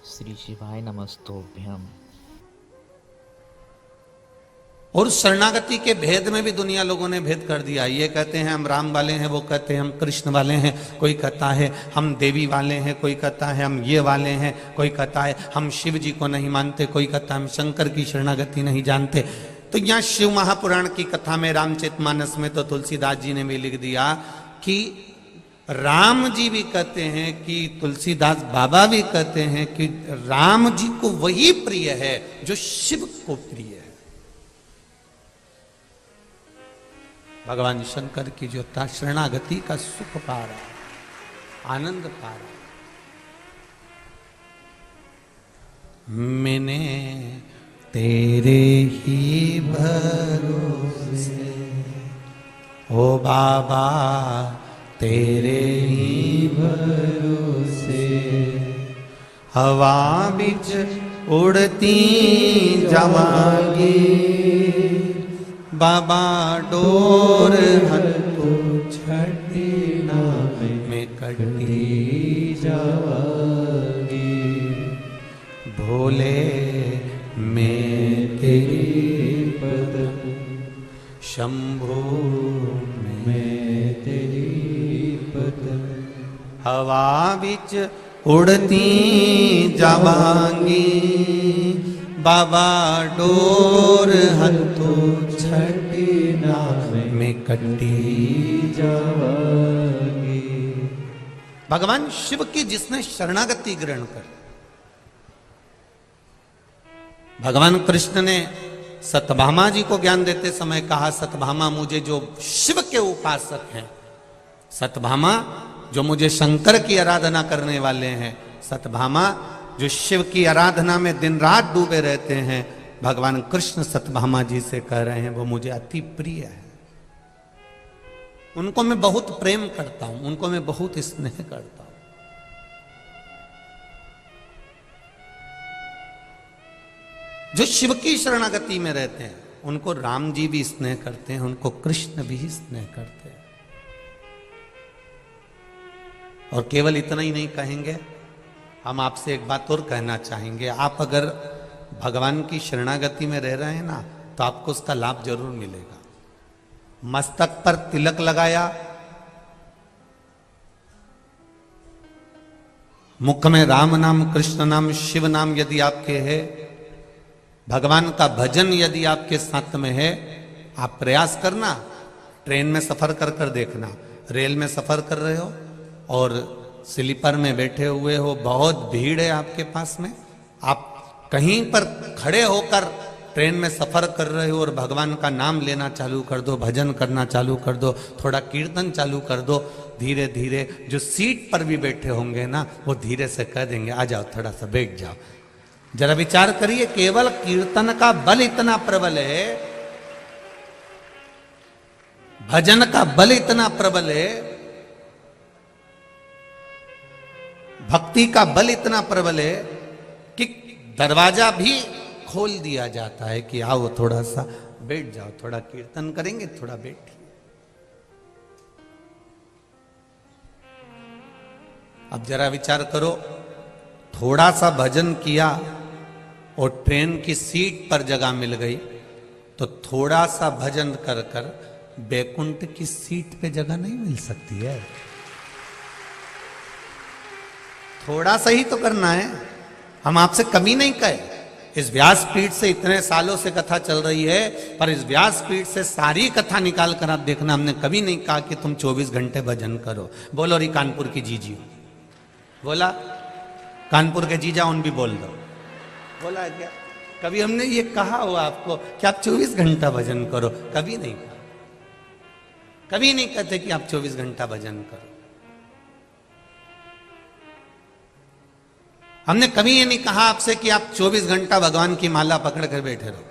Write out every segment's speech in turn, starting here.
श्री शिवाय नमस्तोभ्यम। और शरणागति के भेद में भी दुनिया लोगों ने भेद कर दिया। ये कहते हैं हम राम वाले हैं, वो कहते हैं हम कृष्ण वाले हैं, कोई कहता है हम देवी वाले हैं, कोई कहता है हम ये वाले हैं, कोई कहता है हम शिव जी को नहीं मानते, कोई कहता है हम शंकर की शरणागति नहीं जानते। तो यहाँ शिव महापुराण की कथा में रामचरितमानस में तो तुलसीदास जी ने भी लिख दिया कि राम जी भी कहते हैं कि तुलसीदास बाबा भी कहते हैं कि राम जी को वही प्रिय है जो शिव को प्रिय है। भगवान शंकर की जो था शरणागति का सुख पा रहा है, आनंद पा रहा है। मैंने तेरे ही भरोसे ओ बाबा, तेरे ही भरोसे हवा बिच उड़ती जावांगी, बाबा डोर हथो छठी ना में कटी जावांगी, भोले मैं तेरी पद शंभो मैं तेरी पद हवा बिच उड़ती जावांगी, बाबा डोर हथो छठी ना में कटी जावांगी। भगवान शिव की जिसने शरणागति ग्रहण कर, भगवान कृष्ण ने सत्यभामा जी को ज्ञान देते समय कहा, सत्यभामा मुझे जो शिव के उपासक हैं, सत्यभामा जो मुझे शंकर की आराधना करने वाले हैं, सत्यभामा जो शिव की आराधना में दिन रात डूबे रहते हैं, भगवान कृष्ण सत्यभामा जी से कह रहे हैं वो मुझे अति प्रिय है, उनको मैं बहुत प्रेम करता हूं, उनको मैं बहुत स्नेह करता हूं। जो शिव की शरणागति में रहते हैं उनको राम जी भी स्नेह करते हैं, उनको कृष्ण भी स्नेह करते हैं। और केवल इतना ही नहीं कहेंगे, हम आपसे एक बात और कहना चाहेंगे। आप अगर भगवान की शरणागति में रह रहे हैं ना, तो आपको उसका लाभ जरूर मिलेगा। मस्तक पर तिलक लगाया, मुख में राम नाम, कृष्ण नाम, शिव नाम यदि आपके है, भगवान का भजन यदि आपके साथ में है, आप प्रयास करना। ट्रेन में सफर कर कर देखना, रेल में सफर कर रहे हो और स्लीपर में बैठे हुए हो, बहुत भीड़ है आपके पास में, आप कहीं पर खड़े होकर ट्रेन में सफर कर रहे हो और भगवान का नाम लेना चालू कर दो, भजन करना चालू कर दो, थोड़ा कीर्तन चालू कर दो, धीरे धीरे जो सीट पर भी बैठे होंगे ना, वो धीरे से कह देंगे आ जाओ, थोड़ा सा बैठ जाओ। जरा विचार करिए, केवल कीर्तन का बल इतना प्रबल है, भजन का बल इतना प्रबल है, भक्ति का बल इतना प्रबल है कि दरवाजा भी खोल दिया जाता है कि आओ थोड़ा सा बैठ जाओ, थोड़ा कीर्तन करेंगे, थोड़ा बैठिए। अब जरा विचार करो, थोड़ा सा भजन किया और ट्रेन की सीट पर जगह मिल गई, तो थोड़ा सा भजन कर कर बैकुंठ की सीट पे जगह नहीं मिल सकती है। थोड़ा सा ही तो करना है। हम आपसे कमी नहीं कहे, इस व्यासपीठ से इतने सालों से कथा चल रही है, पर इस व्यासपीठ से सारी कथा निकाल कर आप देखना, हमने कभी नहीं कहा कि तुम 24 घंटे भजन करो। बोलो री कानपुर की जीजी, बोला कानपुर के जीजा उन भी बोल दो, बोला क्या? कभी हमने ये कहा हो आपको कि आप 24 घंटा भजन करो? कभी नहीं कहा, कभी नहीं कहते कि आप 24 घंटा भजन करो। हमने कभी ये नहीं कहा आपसे कि आप 24 घंटा भगवान की माला पकड़ कर बैठे रहो।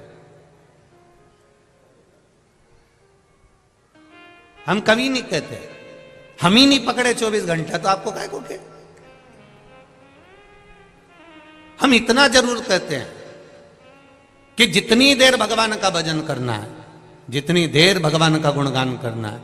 हम कभी नहीं कहते, हम ही नहीं पकड़े 24 घंटा, तो आपको काय को के? हम इतना जरूर कहते हैं कि जितनी देर भगवान का भजन करना है, जितनी देर भगवान का गुणगान करना है,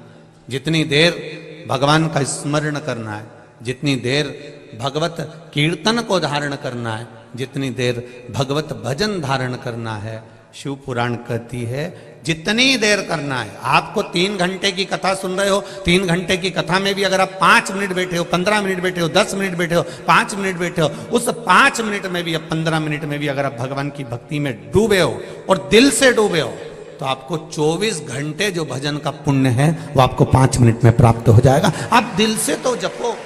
जितनी देर भगवान का स्मरण करना है, जितनी देर भगवत कीर्तन को धारण करना है, जितनी देर भगवत भजन धारण करना है, शिव पुराण कहती है जितनी देर करना है। आपको 3 घंटे की कथा सुन रहे हो, 3 घंटे की कथा में भी अगर आप 5 मिनट बैठे हो, 15 मिनट बैठे हो, 10 मिनट बैठे हो, 5 मिनट बैठे हो, उस 5 मिनट में भी या 15 मिनट में भी अगर आप भगवान की भक्ति में डूबे हो और दिल से डूबे हो, तो आपको 24 घंटे जो भजन का पुण्य है वो आपको 5 मिनट में प्राप्त हो जाएगा। आप दिल से तो जपो।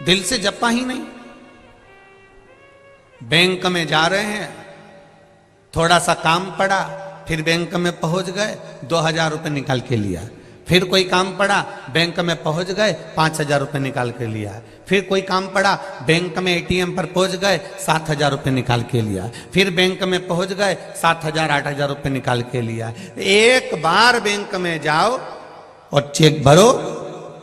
दिल से जपा ही नहीं। बैंक में जा रहे हैं, थोड़ा सा काम पड़ा, फिर बैंक में पहुंच गए, 2000 रुपये निकाल के लिया। फिर कोई काम पड़ा, बैंक में पहुंच गए, 5000 रुपये निकाल के लिया। फिर कोई काम पड़ा, बैंक में एटीएम पर पहुंच गए, 7000 रुपये निकाल के लिया। फिर बैंक में पहुंच गए, 7000 8000 रुपये निकाल के लिया। एक बार बैंक में जाओ और चेक भरो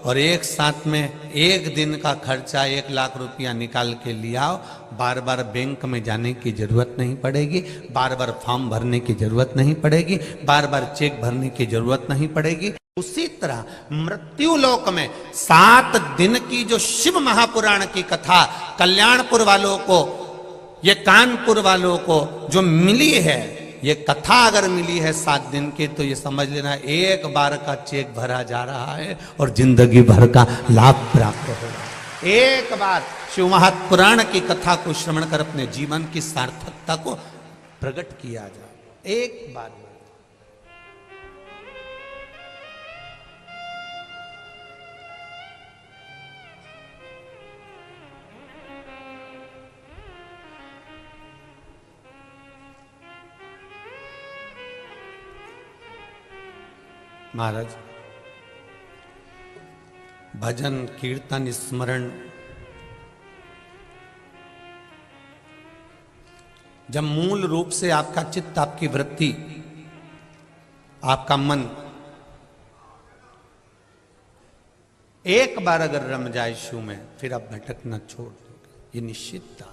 और एक साथ में एक दिन का खर्चा 1 लाख रुपया निकाल के लियाओ। बार बार बैंक में जाने की जरूरत नहीं पड़ेगी, बार बार फॉर्म भरने की जरूरत नहीं पड़ेगी, बार बार चेक भरने की जरूरत नहीं पड़ेगी। उसी तरह मृत्यु लोक में 7 दिन की जो शिव महापुराण की कथा कल्याणपुर वालों को, ये कानपुर वालों को जो मिली है, ये कथा अगर मिली है 7 दिन की, तो ये समझ लेना एक बार का चेक भरा जा रहा है और जिंदगी भर का लाभ प्राप्त होगा। एक बार शिव महापुराण की कथा को श्रवण कर अपने जीवन की सार्थकता को प्रकट किया जाए। एक बार महाराज भजन कीर्तन स्मरण जब मूल रूप से आपका चित्त, आपकी वृत्ति, आपका मन एक बार अगर रम जाए शिव में, फिर आप भटकना छोड़ दोगे, ये निश्चित था।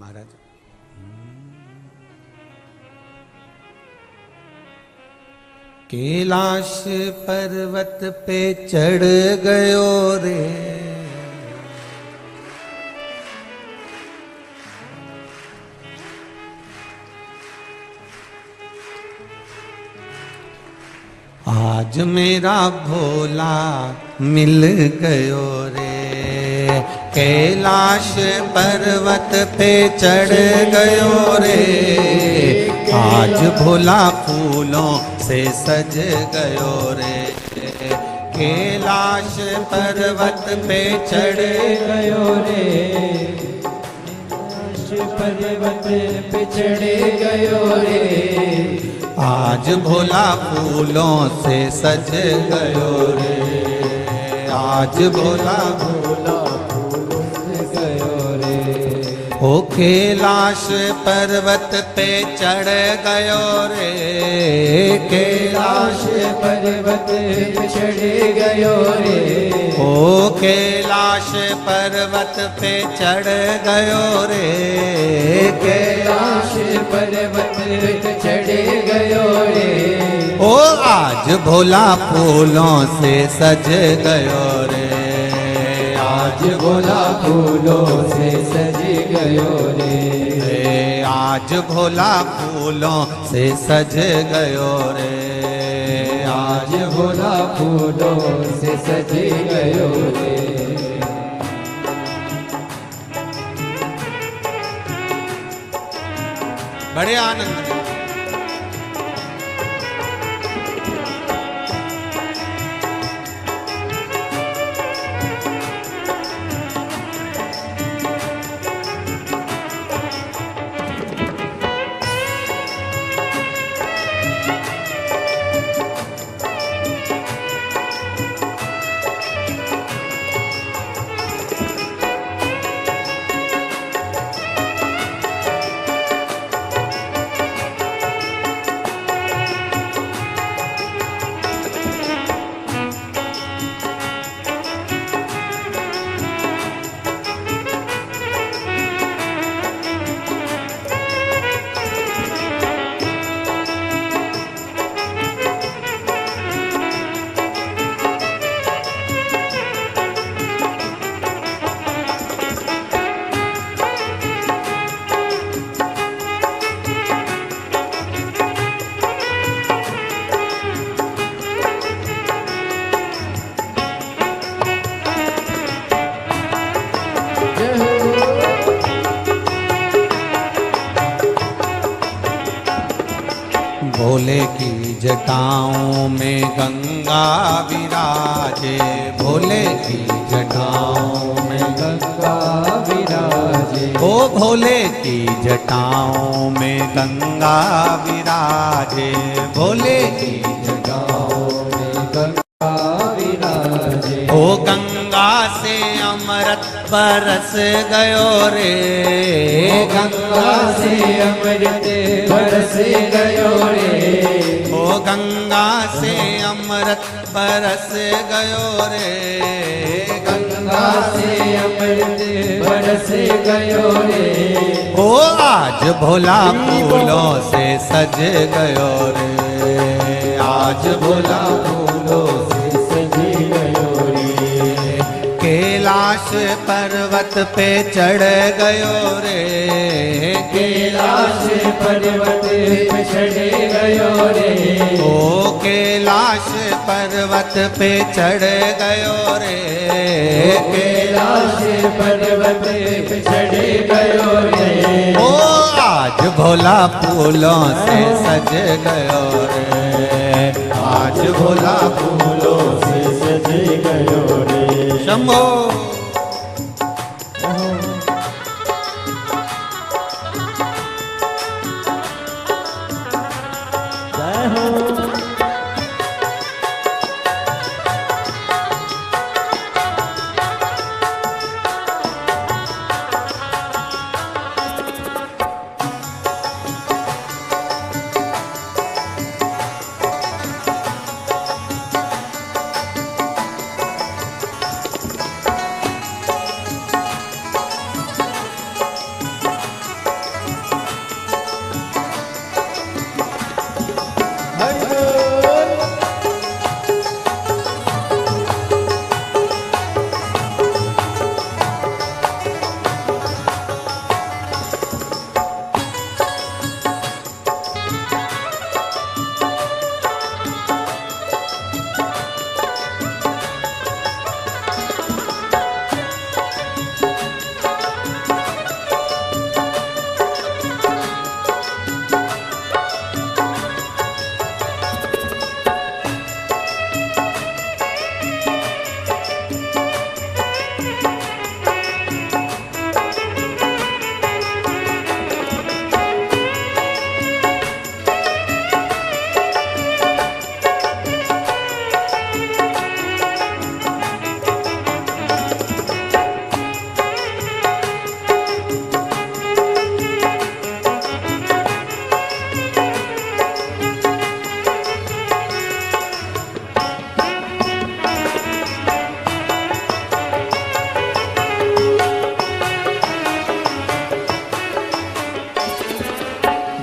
महाराज कैलाश पर्वत पे चढ़ गयो रे, आज मेरा भोला मिल गयो रे। कैलाश पर्वत पे चढ़ गयो रे, आज भोला फूलों से सज गयो रे। कैलाश पर्वत पे चढ़ गयो रे, कैलाश पर्वत पे चढ़ गयो रे, आज भोला फूलों से सज गयो रे। आज भोला ओ कैलाश पर्वत पे चढ़ गयो रे, कैलाश पर्वत पे चढ़ गयो रे। ओ कैलाश पर्वत पे चढ़ गयो रे, कैलाश पर्वत पे चढ़ गयो रे। ओ आज भोला फूलों से सज गयो रे, आज भोला फूलों से सज गयो रे। आज भोला फूलों से सज गयो रे, आज भोला फूलों से सज गयो रे। बड़े आनंद में भोले की जटाओं में गंगा विराजे, भोले की जटाओं में गंगा विराजे, ओ भोले की जटाओं में गंगा विराजे, भोले की जटाओं में गंगा विराजे। ओ गंगा से अमृत बरस गयो रे, गंगा से अमृत बरस गयो रे, ओ गंगा से अमृत बरस गयो रे, गंगा से अमृत बरस गयो रे। ओ आज भोला फूलों से सज गयो रे, आज भोला फूलों से सज गयो रे। कैलाश पर्वत पे चढ़ गयो रे, कैलाश पर्वत पे चढ़ गयो रे, ओ कैलाश पर्वत पे चढ़ गयो रे, कैलाश पर्वत पे चढ़ गयो रे। ओ आज भोला फूलों से सज गयो रे, आज भोला फूलों से सज गयो रे। शंभो जय हो।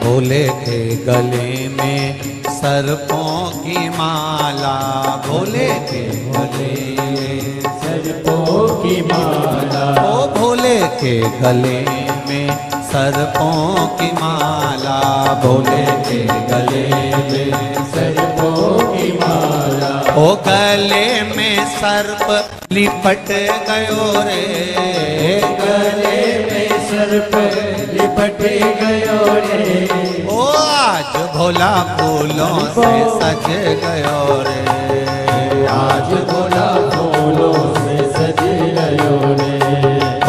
भोले के गले में सर्पों की माला, भोले के गले में सर्पों की माला, ओ भोले के गले में सर्पों की माला, भोले के गले में सर्पों की माला। ओ गले में सर्प लिपट गयो रे, गले में सर्प लिपट गयो रे। ओ आज भोला फूलों से सज गयो रे, आज भोला फूलों से सज गयो रे।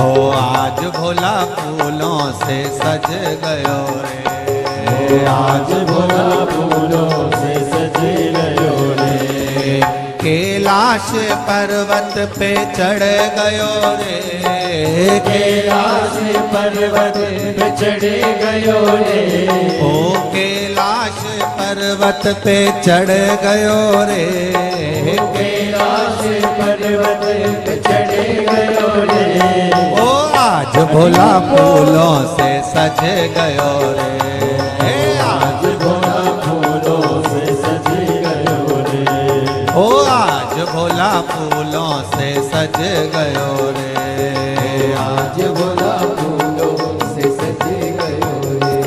ओ आज भोला फूलों से सज गयो रे, आज भोला फूलों से सज गयो रे। कैलाश पर्वत पे चढ़ गयो रे, कैलाश पर्वत पे चढ़ गयो रे। ओ कैलाश पर्वत पे चढ़ गयो रे, कैलाश पर्वत पे चढ़ गयो रे। ओ आज भोला फूलों से सज गयो रे, आज भोला फूलों से सज गयो रे। ओ आज भोला फूलों से सज गयो रे, आज भोला फूलों से सज गयो रे।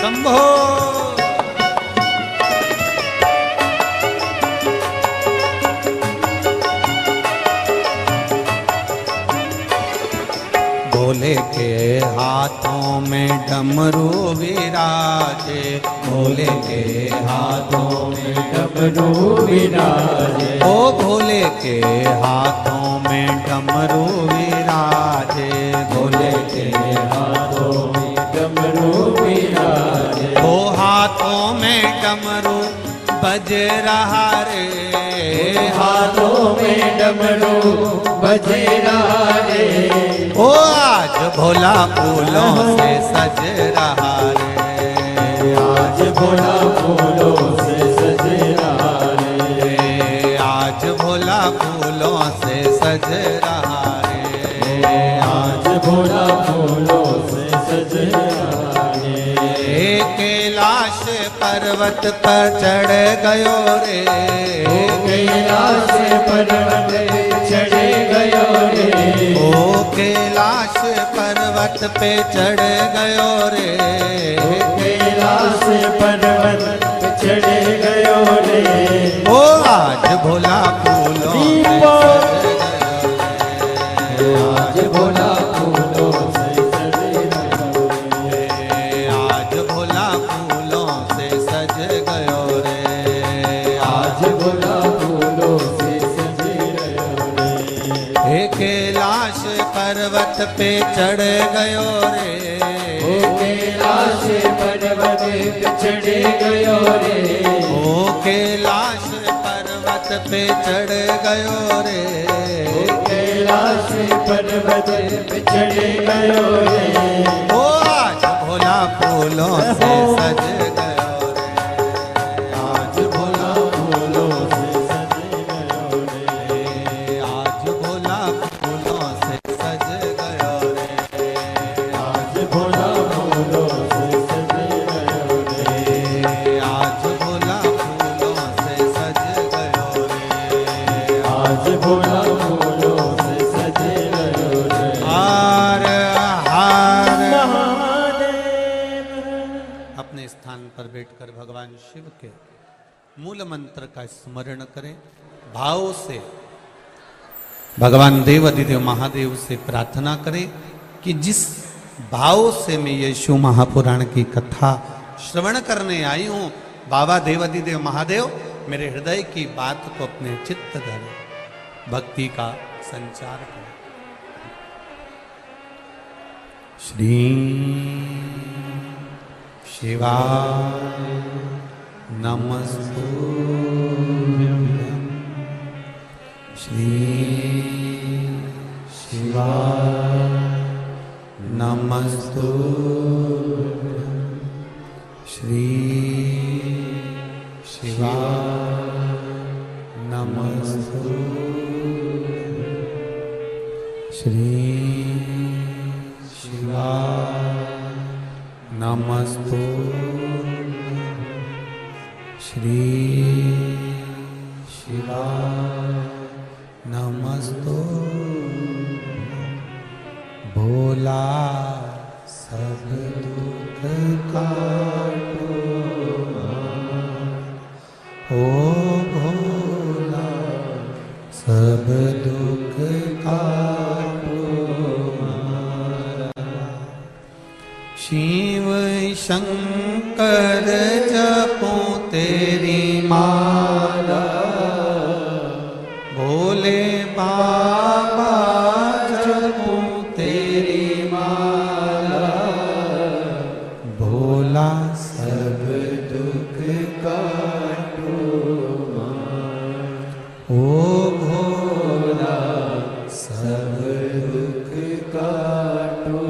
शंभो। भोले के हाथों में डमरू विराजे, भोले के हाथों में डमरू विराजे, ओ भोले के हाथों में डमरू विराजे, भोले के हाथों में डमरू विराजे, ओ हाथों में डमरू बज रहा रे, हाथों में डमरू बज रहा रे, ओ आज भोला फूलों से सज रहा रे, आज भोला फूलों से सज रहा रे, आज भोला फूलों से सज रहा रे, आज भोला फूलों से सज रहा रे, कैलाश पर्वत पर चढ़ गयो रे, कैलाश पर्वत चढ़ गयो रे, ओ कैलाश पर्वत पे चढ़ गयो रे, कैलाश पर्वत चढ़ गयो रे, ओ आज भोला फूलों से आज भोला फूलों से सज गयो रे, आज भोला फूलों से सज गयो रे, आज भोला फूलों से सज गयो रे, हे कैलाश पर्वत पे चढ़ गयो रे, ओ कैलाश पर्वत चढ़ गयो रे, ओ कैलाश पर्वत पे चढ़ गयो रे, कैलाश पर्वत चढ़ गयो रे, ओ आज भोला फूलों से सज गयो रे, आज भोला फूलों से सज गयो रे, आज भोला फूलों से सज गयो रे, आज भोला फूलों से सज गयो रे, आज भोला फूलों से सज गयो रे, आज भोला फूलों से सज गयो रे, हार हार। महादेव। अपने स्थान पर बैठकर भगवान शिव के मूल मंत्र का स्मरण करें, भाव से भगवान देव अधिदेव महादेव से प्रार्थना करें कि जिस भाव से मैं ये शिव महापुराण की कथा श्रवण करने आई हूं, बाबा देव अधिदेव महादेव मेरे हृदय की बात को अपने चित्त धरे, भक्ति का संचार करें। श्री शिवाय नमस्तुभ्यं, श्री शिवाय नमस्तुभ्यं, श्री शिवाय नमस्तुभ्यं, श्री शिवाय नमस्तुभ्यं, श्री शिवाय नमस्तुभ्यं। भोला सब दुख काटो, ओ भोला सब दुख काटो, शिव शंकर जपो तेरी माला, भोले बाबा जपो तेरी माला, भोला सब दुख काटो, ओ भोला सब दुख काटो।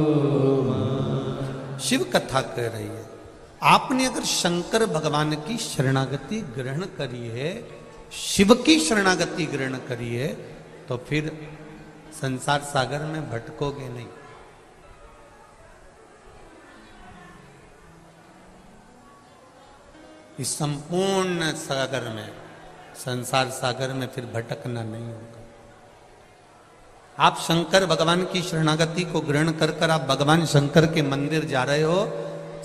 शिव कथा कह रही है, आपने अगर शंकर भगवान की शरणागति ग्रहण करी है, शिव की शरणागति ग्रहण करी है, तो फिर संसार सागर में भटकोगे नहीं। इस संपूर्ण सागर में, संसार सागर में फिर भटकना नहीं होगा। आप शंकर भगवान की शरणागति को ग्रहण कर आप भगवान शंकर के मंदिर जा रहे हो,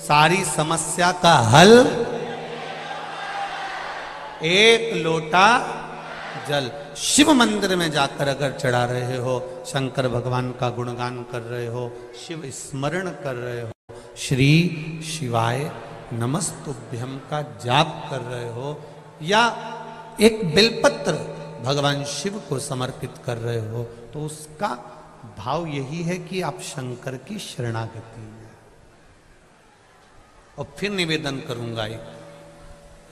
सारी समस्या का हल एक लोटा जल। शिव मंदिर में जाकर अगर चढ़ा रहे हो, शंकर भगवान का गुणगान कर रहे हो, शिव स्मरण कर रहे हो, श्री शिवाय नमस्तुभ्यम का जाप कर रहे हो, या एक बिलपत्र भगवान शिव को समर्पित कर रहे हो, तो उसका भाव यही है कि आप शंकर की शरणागति में। और फिर निवेदन करूंगा,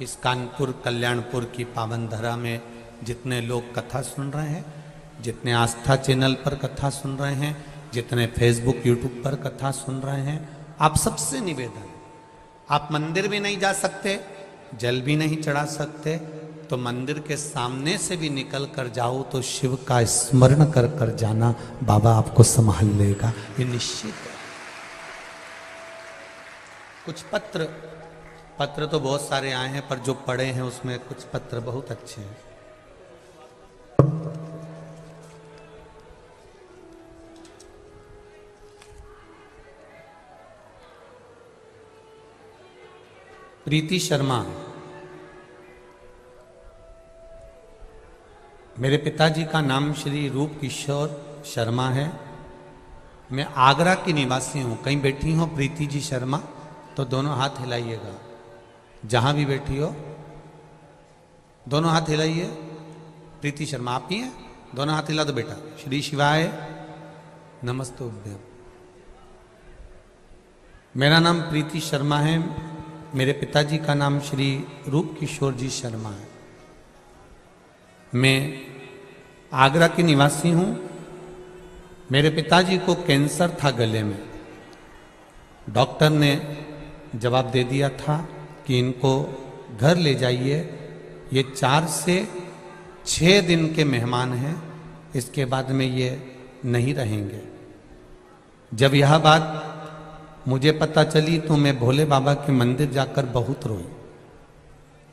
इस कानपुर कल्याणपुर की पावन धरा में जितने लोग कथा सुन रहे हैं, जितने आस्था चैनल पर कथा सुन रहे हैं, जितने फेसबुक यूट्यूब पर कथा सुन रहे हैं, आप सबसे निवेदन, आप मंदिर भी नहीं जा सकते, जल भी नहीं चढ़ा सकते, तो मंदिर के सामने से भी निकल कर जाओ तो शिव का स्मरण कर कर जाना, बाबा आपको संभाल लेगा, ये निश्चित है। कुछ पत्र तो बहुत सारे आए हैं, पर जो पढ़े हैं उसमें कुछ पत्र बहुत अच्छे हैं। प्रीति शर्मा, मेरे पिताजी का नाम श्री रूप किशोर शर्मा है, मैं आगरा की निवासी हूँ। कहीं बैठी हो प्रीति जी शर्मा तो दोनों हाथ हिलाइएगा, जहाँ भी बैठी हो दोनों हाथ हिलाइए। प्रीति शर्मा आप ही हैं, दोनों हाथ हिला दो बेटा। श्री शिवाय नमस्तुभ्यम। मेरा नाम प्रीति शर्मा है, मेरे पिताजी का नाम श्री रूप किशोर जी शर्मा है। मैं आगरा की निवासी हूँ। मेरे पिताजी को कैंसर था गले में, डॉक्टर ने जवाब दे दिया था कि इनको घर ले जाइए, ये 4 से 6 दिन के मेहमान हैं, इसके बाद में ये नहीं रहेंगे। जब यह बात मुझे पता चली तो मैं भोले बाबा के मंदिर जाकर बहुत रोई।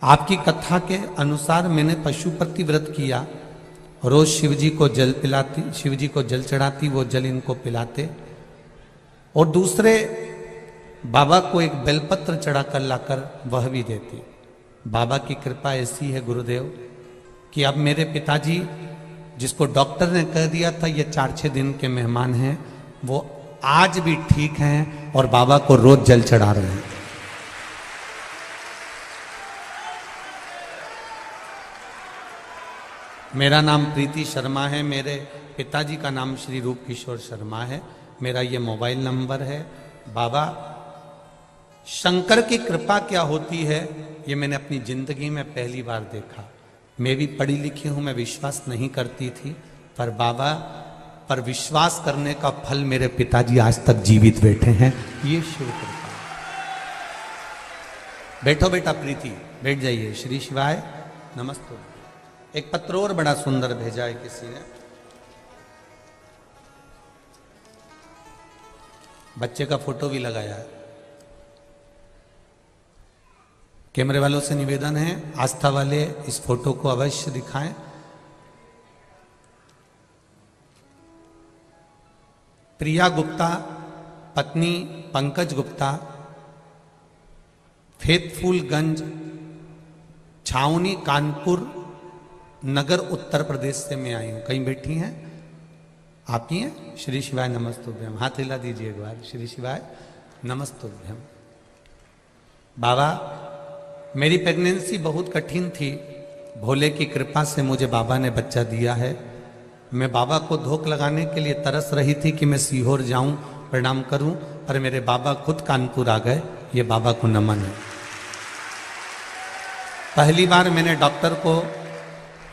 आपकी कथा के अनुसार मैंने पशुपति व्रत किया, रोज शिवजी को जल पिलाती, शिवजी को जल चढ़ाती, वो जल इनको पिलाते, और दूसरे बाबा को एक बेलपत्र चढ़ाकर लाकर वह भी देती। बाबा की कृपा ऐसी है गुरुदेव कि अब मेरे पिताजी, जिसको डॉक्टर ने कह दिया था ये 4-6 दिन के मेहमान हैं, वो आज भी ठीक हैं और बाबा को रोज जल चढ़ा रहे हैं। मेरा नाम प्रीति शर्मा है, मेरे पिताजी का नाम श्री रूप किशोर शर्मा है, मेरा ये मोबाइल नंबर है। बाबा, शंकर की कृपा क्या होती है ये मैंने अपनी जिंदगी में पहली बार देखा। मैं भी पढ़ी लिखी हूं, मैं विश्वास नहीं करती थी, पर बाबा पर विश्वास करने का फल मेरे पिताजी आज तक जीवित बैठे हैं, ये शिव कृपा। बैठो बेटा प्रीति, बैठ जाइए। श्री शिवाय नमस्ते। एक पत्र और बड़ा सुंदर भेजा है किसी ने, बच्चे का फोटो भी लगाया है। कैमरे वालों से निवेदन है, आस्था वाले इस फोटो को अवश्य दिखाएं। प्रिया गुप्ता, पत्नी पंकज गुप्ता, फेतफुलगंज, छावनी, कानपुर नगर, उत्तर प्रदेश से मैं आई हूं। कहीं बैठी हैं आप ही हैं? श्री शिवाय नमस्तुभ्यम, हाथ हिला दीजिए एक बार। श्री शिवाय नमस्तुभ्यम। बाबा, मेरी प्रेगनेंसी बहुत कठिन थी, भोले की कृपा से मुझे बाबा ने बच्चा दिया है। मैं बाबा को धोख लगाने के लिए तरस रही थी कि मैं सीहोर जाऊं, प्रणाम करूं, पर मेरे बाबा खुद कानपुर आ गए। ये बाबा को नमन है। पहली बार मैंने डॉक्टर को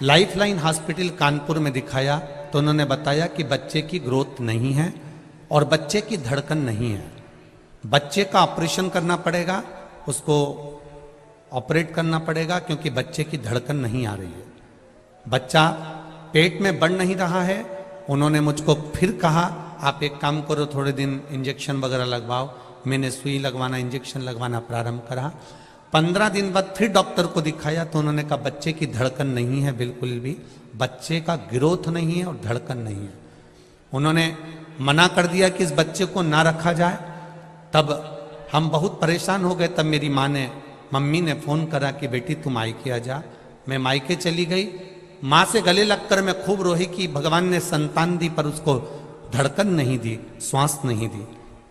लाइफलाइन हॉस्पिटल कानपुर में दिखाया तो उन्होंने बताया कि बच्चे की ग्रोथ नहीं है और बच्चे की धड़कन नहीं है, बच्चे का ऑपरेशन करना पड़ेगा, उसको ऑपरेट करना पड़ेगा क्योंकि बच्चे की धड़कन नहीं आ रही है, बच्चा पेट में बढ़ नहीं रहा है। उन्होंने मुझको फिर कहा आप एक काम करो, थोड़े दिन इंजेक्शन वगैरह लगवाओ। मैंने सुई लगवाना, इंजेक्शन लगवाना प्रारंभ करा। 15 दिन बाद फिर डॉक्टर को दिखाया तो उन्होंने कहा बच्चे की धड़कन नहीं है, बिल्कुल भी बच्चे का ग्रोथ नहीं है और धड़कन नहीं है। उन्होंने मना कर दिया कि इस बच्चे को ना रखा जाए। तब हम बहुत परेशान हो गए। तब मेरी माँ ने, मम्मी ने फोन करा कि बेटी तुम मायके आ जा। मैं मायके चली गई। माँ से गले लगकर मैं खूब रोही कि भगवान ने संतान दी पर उसको धड़कन नहीं दी, श्वास नहीं दी।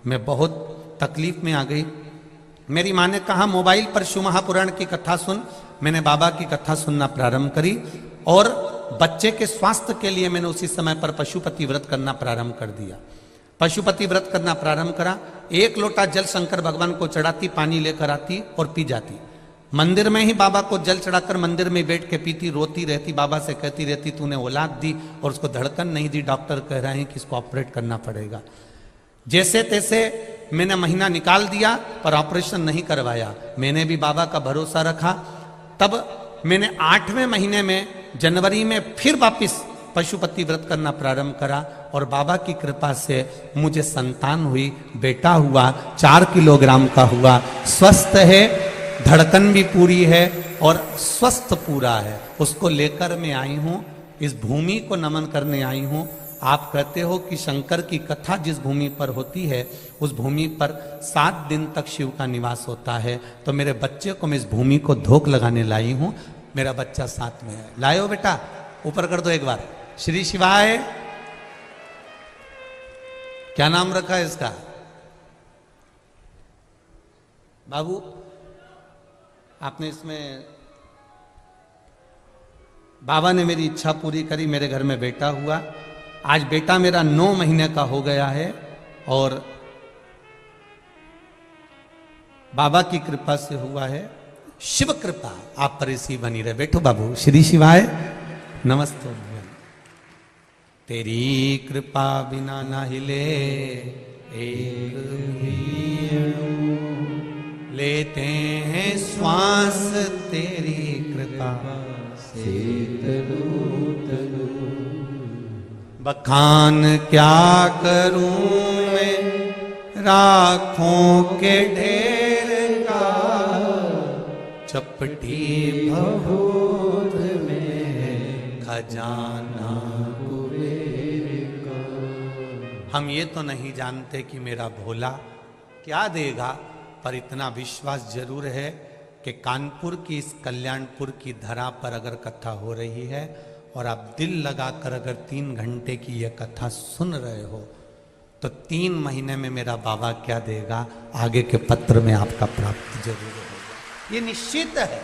मैं बहुत तकलीफ में आ गई। मेरी माँ ने कहा मोबाइल पर शिव महापुराण की कथा सुन। मैंने बाबा की कथा सुनना प्रारंभ करी और बच्चे के स्वास्थ्य के लिए मैंने उसी समय पर पशुपति व्रत करना प्रारंभ कर दिया। पशुपति व्रत करना प्रारंभ करा। 1 लोटा जल शंकर भगवान को चढ़ाती, पानी लेकर आती और पी जाती। मंदिर में ही बाबा को जल चढ़ाकर मंदिर में बैठ के पीती, रोती रहती, बाबा से कहती रहती तूने औलाद दी और उसको धड़कन नहीं दी, डॉक्टर कह रहे हैं कि इसको ऑपरेट करना पड़ेगा। जैसे तैसे मैंने महीना निकाल दिया पर ऑपरेशन नहीं करवाया। मैंने भी बाबा का भरोसा रखा। तब मैंने 8वें महीने में जनवरी में फिर वापिस पशुपति व्रत करना प्रारंभ करा और बाबा की कृपा से मुझे संतान हुई, बेटा हुआ, 4 किलोग्राम का हुआ, स्वस्थ है, धड़कन भी पूरी है और स्वस्थ पूरा है। उसको लेकर मैं आई हूँ, इस भूमि को नमन करने आई हूँ। आप कहते हो कि शंकर की कथा जिस भूमि पर होती है उस भूमि पर 7 दिन तक शिव का निवास होता है। तो मेरे बच्चे को मैं इस भूमि को धोख लगाने लाई हूँ। मेरा बच्चा साथ में है। लायो बेटा, ऊपर कर दो एक बार। श्री शिवाय। क्या नाम रखा है इसका? बाबू आपने इसमें, बाबा ने मेरी इच्छा पूरी करी, मेरे घर में बेटा हुआ। आज बेटा मेरा 9 महीने का हो गया है और बाबा की कृपा से हुआ है। शिव कृपा आप पर इसी बनी रहे। बैठो बाबू। श्री शिवाय। नमस्ते। तेरी कृपा बिना ना हिले एक भी अणु, लेते हैं श्वास तेरी कृपा से तनु तनु। बखान क्या करूं मैं राखों के ढेर का, चपटी भभूत में खजाना कुबेर का। हम ये तो नहीं जानते कि मेरा भोला क्या देगा, पर इतना विश्वास जरूर है कि कानपुर की इस कल्याणपुर की धरा पर अगर कथा हो रही है और आप दिल लगाकर अगर 3 घंटे की यह कथा सुन रहे हो तो 3 महीने में मेरा बाबा क्या देगा आगे के पत्र में आपका प्राप्त जरूर होगा। ये निश्चित है।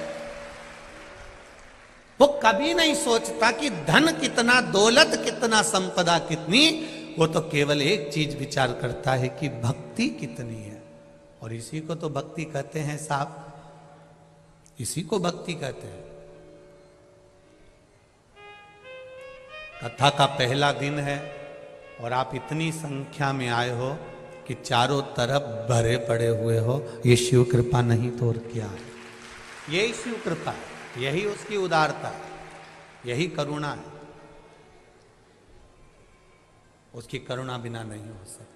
वो कभी नहीं सोचता कि धन कितना, दौलत कितना, संपदा कितनी। वो तो केवल एक चीज विचार करता है कि भक्ति कितनी है। और इसी को तो भक्ति कहते हैं साहब, इसी को भक्ति कहते हैं। कथा का पहला दिन है और आप इतनी संख्या में आए हो कि चारों तरफ भरे पड़े हुए हो। ये शिव कृपा नहीं तो और क्या है? यही शिव कृपा है, यही उसकी उदारता है, यही करुणा है। उसकी करुणा बिना नहीं हो सकता।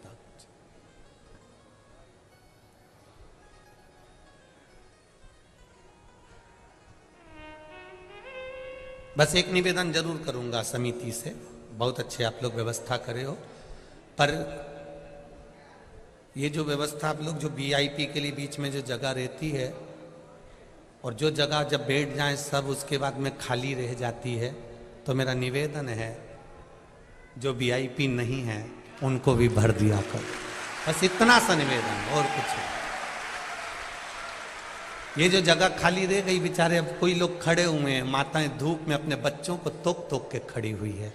बस एक निवेदन जरूर करूंगा समिति से, बहुत अच्छे आप लोग व्यवस्था करे हो, पर ये जो व्यवस्था आप लोग जो वीआईपी के लिए बीच में जो जगह रहती है और जो जगह जब बैठ जाए सब उसके बाद में खाली रह जाती है, तो मेरा निवेदन है जो वीआईपी नहीं है उनको भी भर दिया कर। बस इतना सा निवेदन, और कुछ नहीं। ये जो जगह खाली रह गई, बेचारे अब कोई लोग खड़े हुए हैं, माताएं धूप में अपने बच्चों को तोक तोक के खड़ी हुई है,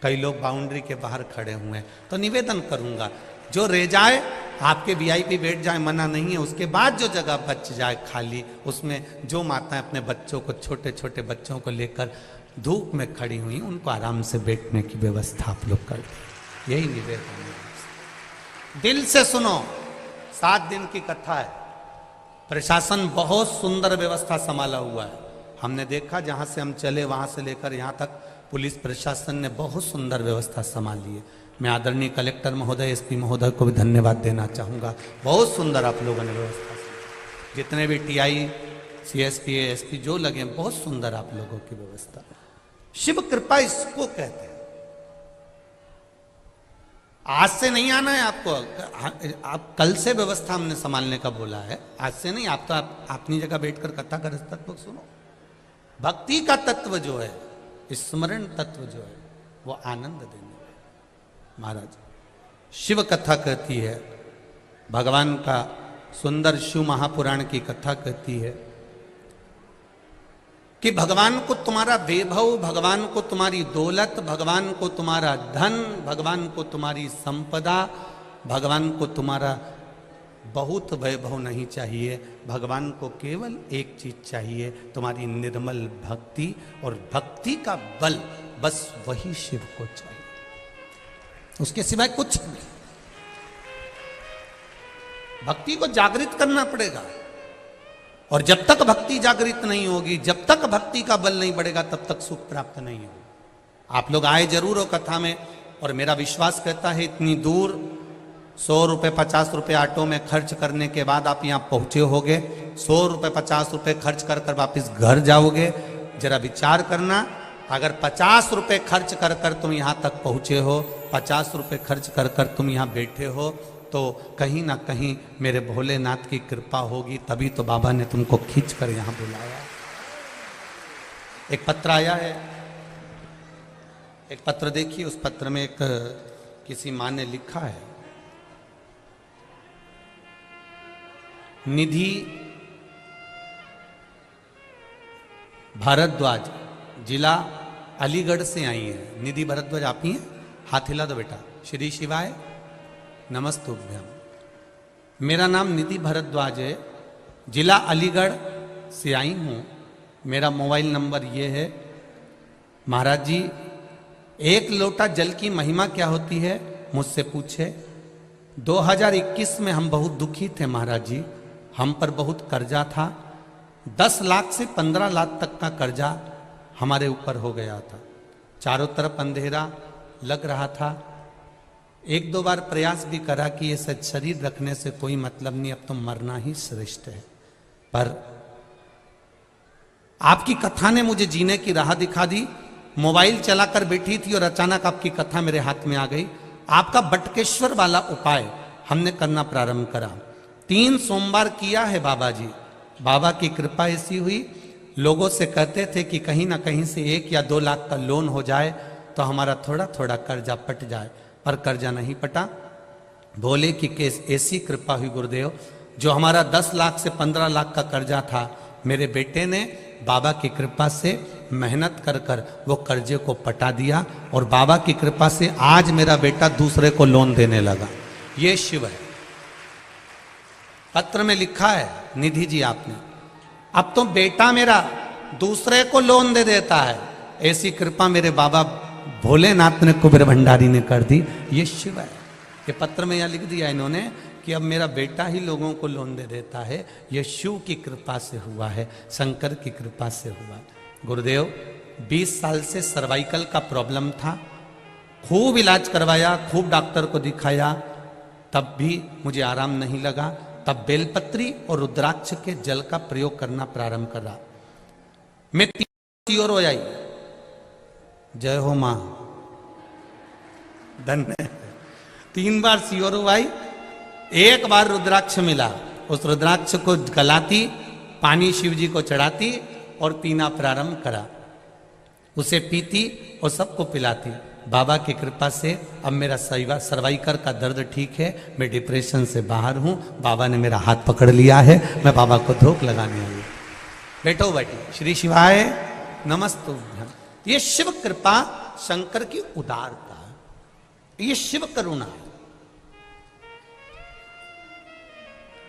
कई लोग बाउंड्री के बाहर खड़े हुए हैं। तो निवेदन करूंगा जो रह जाए आपके वीआईपी बैठ जाए, मना नहीं है। उसके बाद जो जगह बच जाए खाली, उसमें जो माताएं अपने बच्चों को, छोटे छोटे बच्चों को लेकर धूप में खड़ी हुई, उनको आराम से बैठने की व्यवस्था आप लोग कर दें। यही निवेदन है। दिल से सुनो। 7 दिन की कथा है। प्रशासन बहुत सुंदर व्यवस्था संभाला हुआ है। हमने देखा जहां से हम चले वहां से लेकर यहां तक पुलिस प्रशासन ने बहुत सुंदर व्यवस्था संभाली है। मैं आदरणीय कलेक्टर महोदय, एसपी महोदय को भी धन्यवाद देना चाहूँगा। बहुत सुंदर आप लोगों ने व्यवस्था की। जितने भी टीआई, सीएसपी, एसपी जो लगे, बहुत सुंदर आप लोगों की व्यवस्था। शिव कृपा इसको कहते हैं। आज से नहीं आना है आपको। आप कल से व्यवस्था हमने संभालने का बोला है, आज से नहीं। आप तो आप अपनी जगह बैठकर कथा कर तत्व सुनो। भक्ति का तत्व जो है, स्मरण तत्व जो है, वो आनंद देने वाला। महाराज शिव कथा कहती है, भगवान का सुंदर शिव महापुराण की कथा कहती है कि भगवान को तुम्हारा वैभव, भगवान को तुम्हारी दौलत, भगवान को तुम्हारा धन, भगवान को तुम्हारी संपदा, भगवान को तुम्हारा बहुत वैभव नहीं चाहिए। भगवान को केवल एक चीज चाहिए, तुम्हारी निर्मल भक्ति, और भक्ति का बल, बस वही शिव को चाहिए, उसके सिवाय कुछ नहीं। भक्ति को जागृत करना पड़ेगा, और जब तक भक्ति जागृत नहीं होगी, जब तक भक्ति का बल नहीं बढ़ेगा, तब तक सुख प्राप्त नहीं होगा। आप लोग आए जरूर हो कथा में, और मेरा विश्वास कहता है इतनी दूर 100 रुपये 50 रुपये ऑटो में खर्च करने के बाद आप यहाँ पहुंचे होगे, 100 रुपये 50 रुपये खर्च कर कर वापिस घर जाओगे। जरा विचार करना, अगर 50 रुपये खर्च कर कर तुम यहाँ तक पहुंचे हो, 50 रुपये खर्च कर कर तुम यहाँ बैठे हो, तो कहीं ना कहीं मेरे भोलेनाथ की कृपा होगी, तभी तो बाबा ने तुमको खींच कर यहाँ बुलाया। एक पत्र आया है, एक पत्र देखिए, उस पत्र में एक किसी माँ ने लिखा है, निधि भारद्वाज, जिला अलीगढ़ से आई है। निधि भारद्वाज आप ही हैं? हाथ हिला दो बेटा। श्री शिवाय नमस्तुभ्यम। मेरा नाम निधि भारद्वाज है, जिला अलीगढ़ से आई हूँ। मेरा मोबाइल नंबर ये है। महाराज जी, 1 लोटा जल की महिमा क्या होती है मुझसे पूछे। 2021 में हम बहुत दुखी थे महाराज जी, हम पर बहुत कर्जा था। 10 लाख से 15 लाख तक का कर्जा हमारे ऊपर हो गया था। चारों तरफ अंधेरा लग रहा था। 1-2 बार प्रयास भी करा कि ये सच शरीर रखने से कोई मतलब नहीं, अब तो मरना ही श्रेष्ठ है। पर आपकी कथा ने मुझे जीने की राह दिखा दी। मोबाइल चलाकर बैठी थी और अचानक आपकी कथा मेरे हाथ में आ गई। आपका बटकेश्वर वाला उपाय हमने करना प्रारंभ करा। 3 सोमवार किया है बाबा जी। बाबा की कृपा ऐसी हुई, लोगों से कहते थे कि कहीं ना कहीं से 1 या 2 लाख का लोन हो जाए तो हमारा थोड़ा थोड़ा कर्जा पट जाए, पर कर्जा नहीं पटा। भोले की केस ऐसी कृपा हुई गुरुदेव, जो हमारा 10 लाख से 15 लाख का कर्जा था, मेरे बेटे ने बाबा की कृपा से मेहनत कर कर वो कर्जे को पटा दिया, और बाबा की कृपा से आज मेरा बेटा दूसरे को लोन देने लगा। ये शिव है। पत्र में लिखा है निधि जी आपने, अब तो बेटा मेरा दूसरे को लोन दे देता है। ऐसी कृपा मेरे बाबा भोलेनाथ ने, कुबेर भंडारी ने कर दी। ये शिव है। ये पत्र में यह लिख दिया इन्होंने कि अब मेरा बेटा ही लोगों को लोन दे देता है। ये शिव की कृपा से हुआ है, शंकर की कृपा से हुआ। गुरुदेव, 20 साल से सर्वाइकल का प्रॉब्लम था, खूब इलाज करवाया, खूब डॉक्टर को दिखाया, तब भी मुझे आराम नहीं लगा। तब बेलपत्री और रुद्राक्ष के जल का प्रयोग करना प्रारंभ करा। मैं 3 और हो आई। जय हो मां, धन्य। 3 बार सियोरो आई, 1 बार रुद्राक्ष मिला। उस रुद्राक्ष को गलाती, पानी शिव जी को चढ़ाती और पीना प्रारंभ करा। उसे पीती और सबको पिलाती। बाबा की कृपा से अब मेरा सर्वाइकल का दर्द ठीक है, मैं डिप्रेशन से बाहर हूं। बाबा ने मेरा हाथ पकड़ लिया है, मैं बाबा को धोख लगाने आई। बैठो बैठी। श्री शिवाय नमस्तुभ्यम। ये शिव कृपा, शंकर की उदारता, ये शिव करुणा।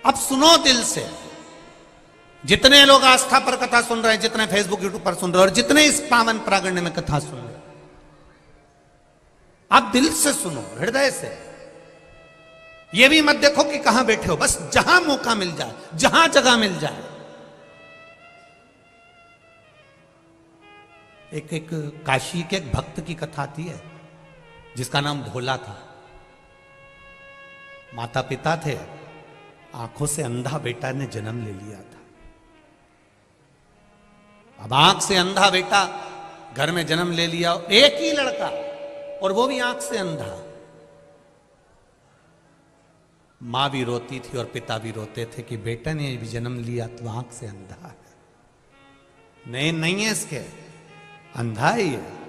अब सुनो दिल से, जितने लोग आस्था पर कथा सुन रहे हैं, जितने फेसबुक यूट्यूब पर सुन रहे हैं, और जितने इस पावन प्रागण्य में कथा सुन रहे हैं, आप दिल से सुनो, हृदय से। यह भी मत देखो कि कहां बैठे हो, बस जहां मौका मिल जाए, जहां जगह मिल जाए। एक काशी के एक भक्त की कथा आती है, जिसका नाम भोला था। माता पिता थे, आंखों से अंधा बेटा ने जन्म ले लिया था। अब आंख से अंधा बेटा घर में जन्म ले लिया, एक ही लड़का, और वो भी आंख से अंधा। माँ भी रोती थी और पिता भी रोते थे कि बेटा ने भी जन्म लिया तो आंख से अंधा है। नहीं नहीं है इसके, अंधा ही है।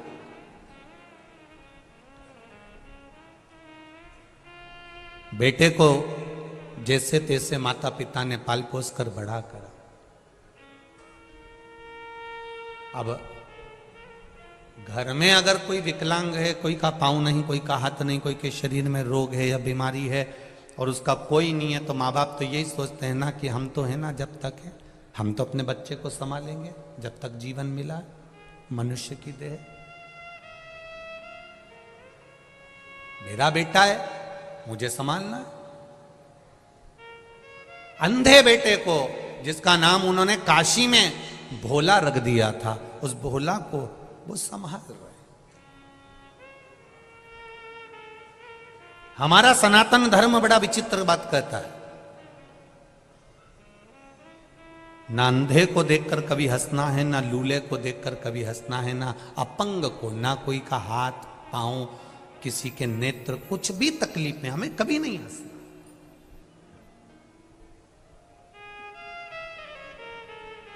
बेटे को जैसे तैसे माता पिता ने पाल पोस कर बड़ा करा। अब घर में अगर कोई विकलांग है, कोई का पाँव नहीं, कोई का हाथ नहीं, कोई के शरीर में रोग है या बीमारी है और उसका कोई नहीं है, तो माँ बाप तो यही सोचते हैं ना कि हम तो है ना, जब तक है हम तो अपने बच्चे को संभालेंगे, जब तक जीवन मिला मनुष्य की देह। मेरा बेटा है, मुझे संभालना है। अंधे बेटे को, जिसका नाम उन्होंने काशी में भोला रख दिया था, उस भोला को वो संभाल रहे। हमारा सनातन धर्म बड़ा विचित्र बात कहता है, ना अंधे को देखकर कभी हंसना है, ना लूले को देखकर कभी हंसना है, ना अपंग को, ना कोई का हाथ पांव, किसी के नेत्र, कुछ भी तकलीफ में हमें कभी नहीं हंसना।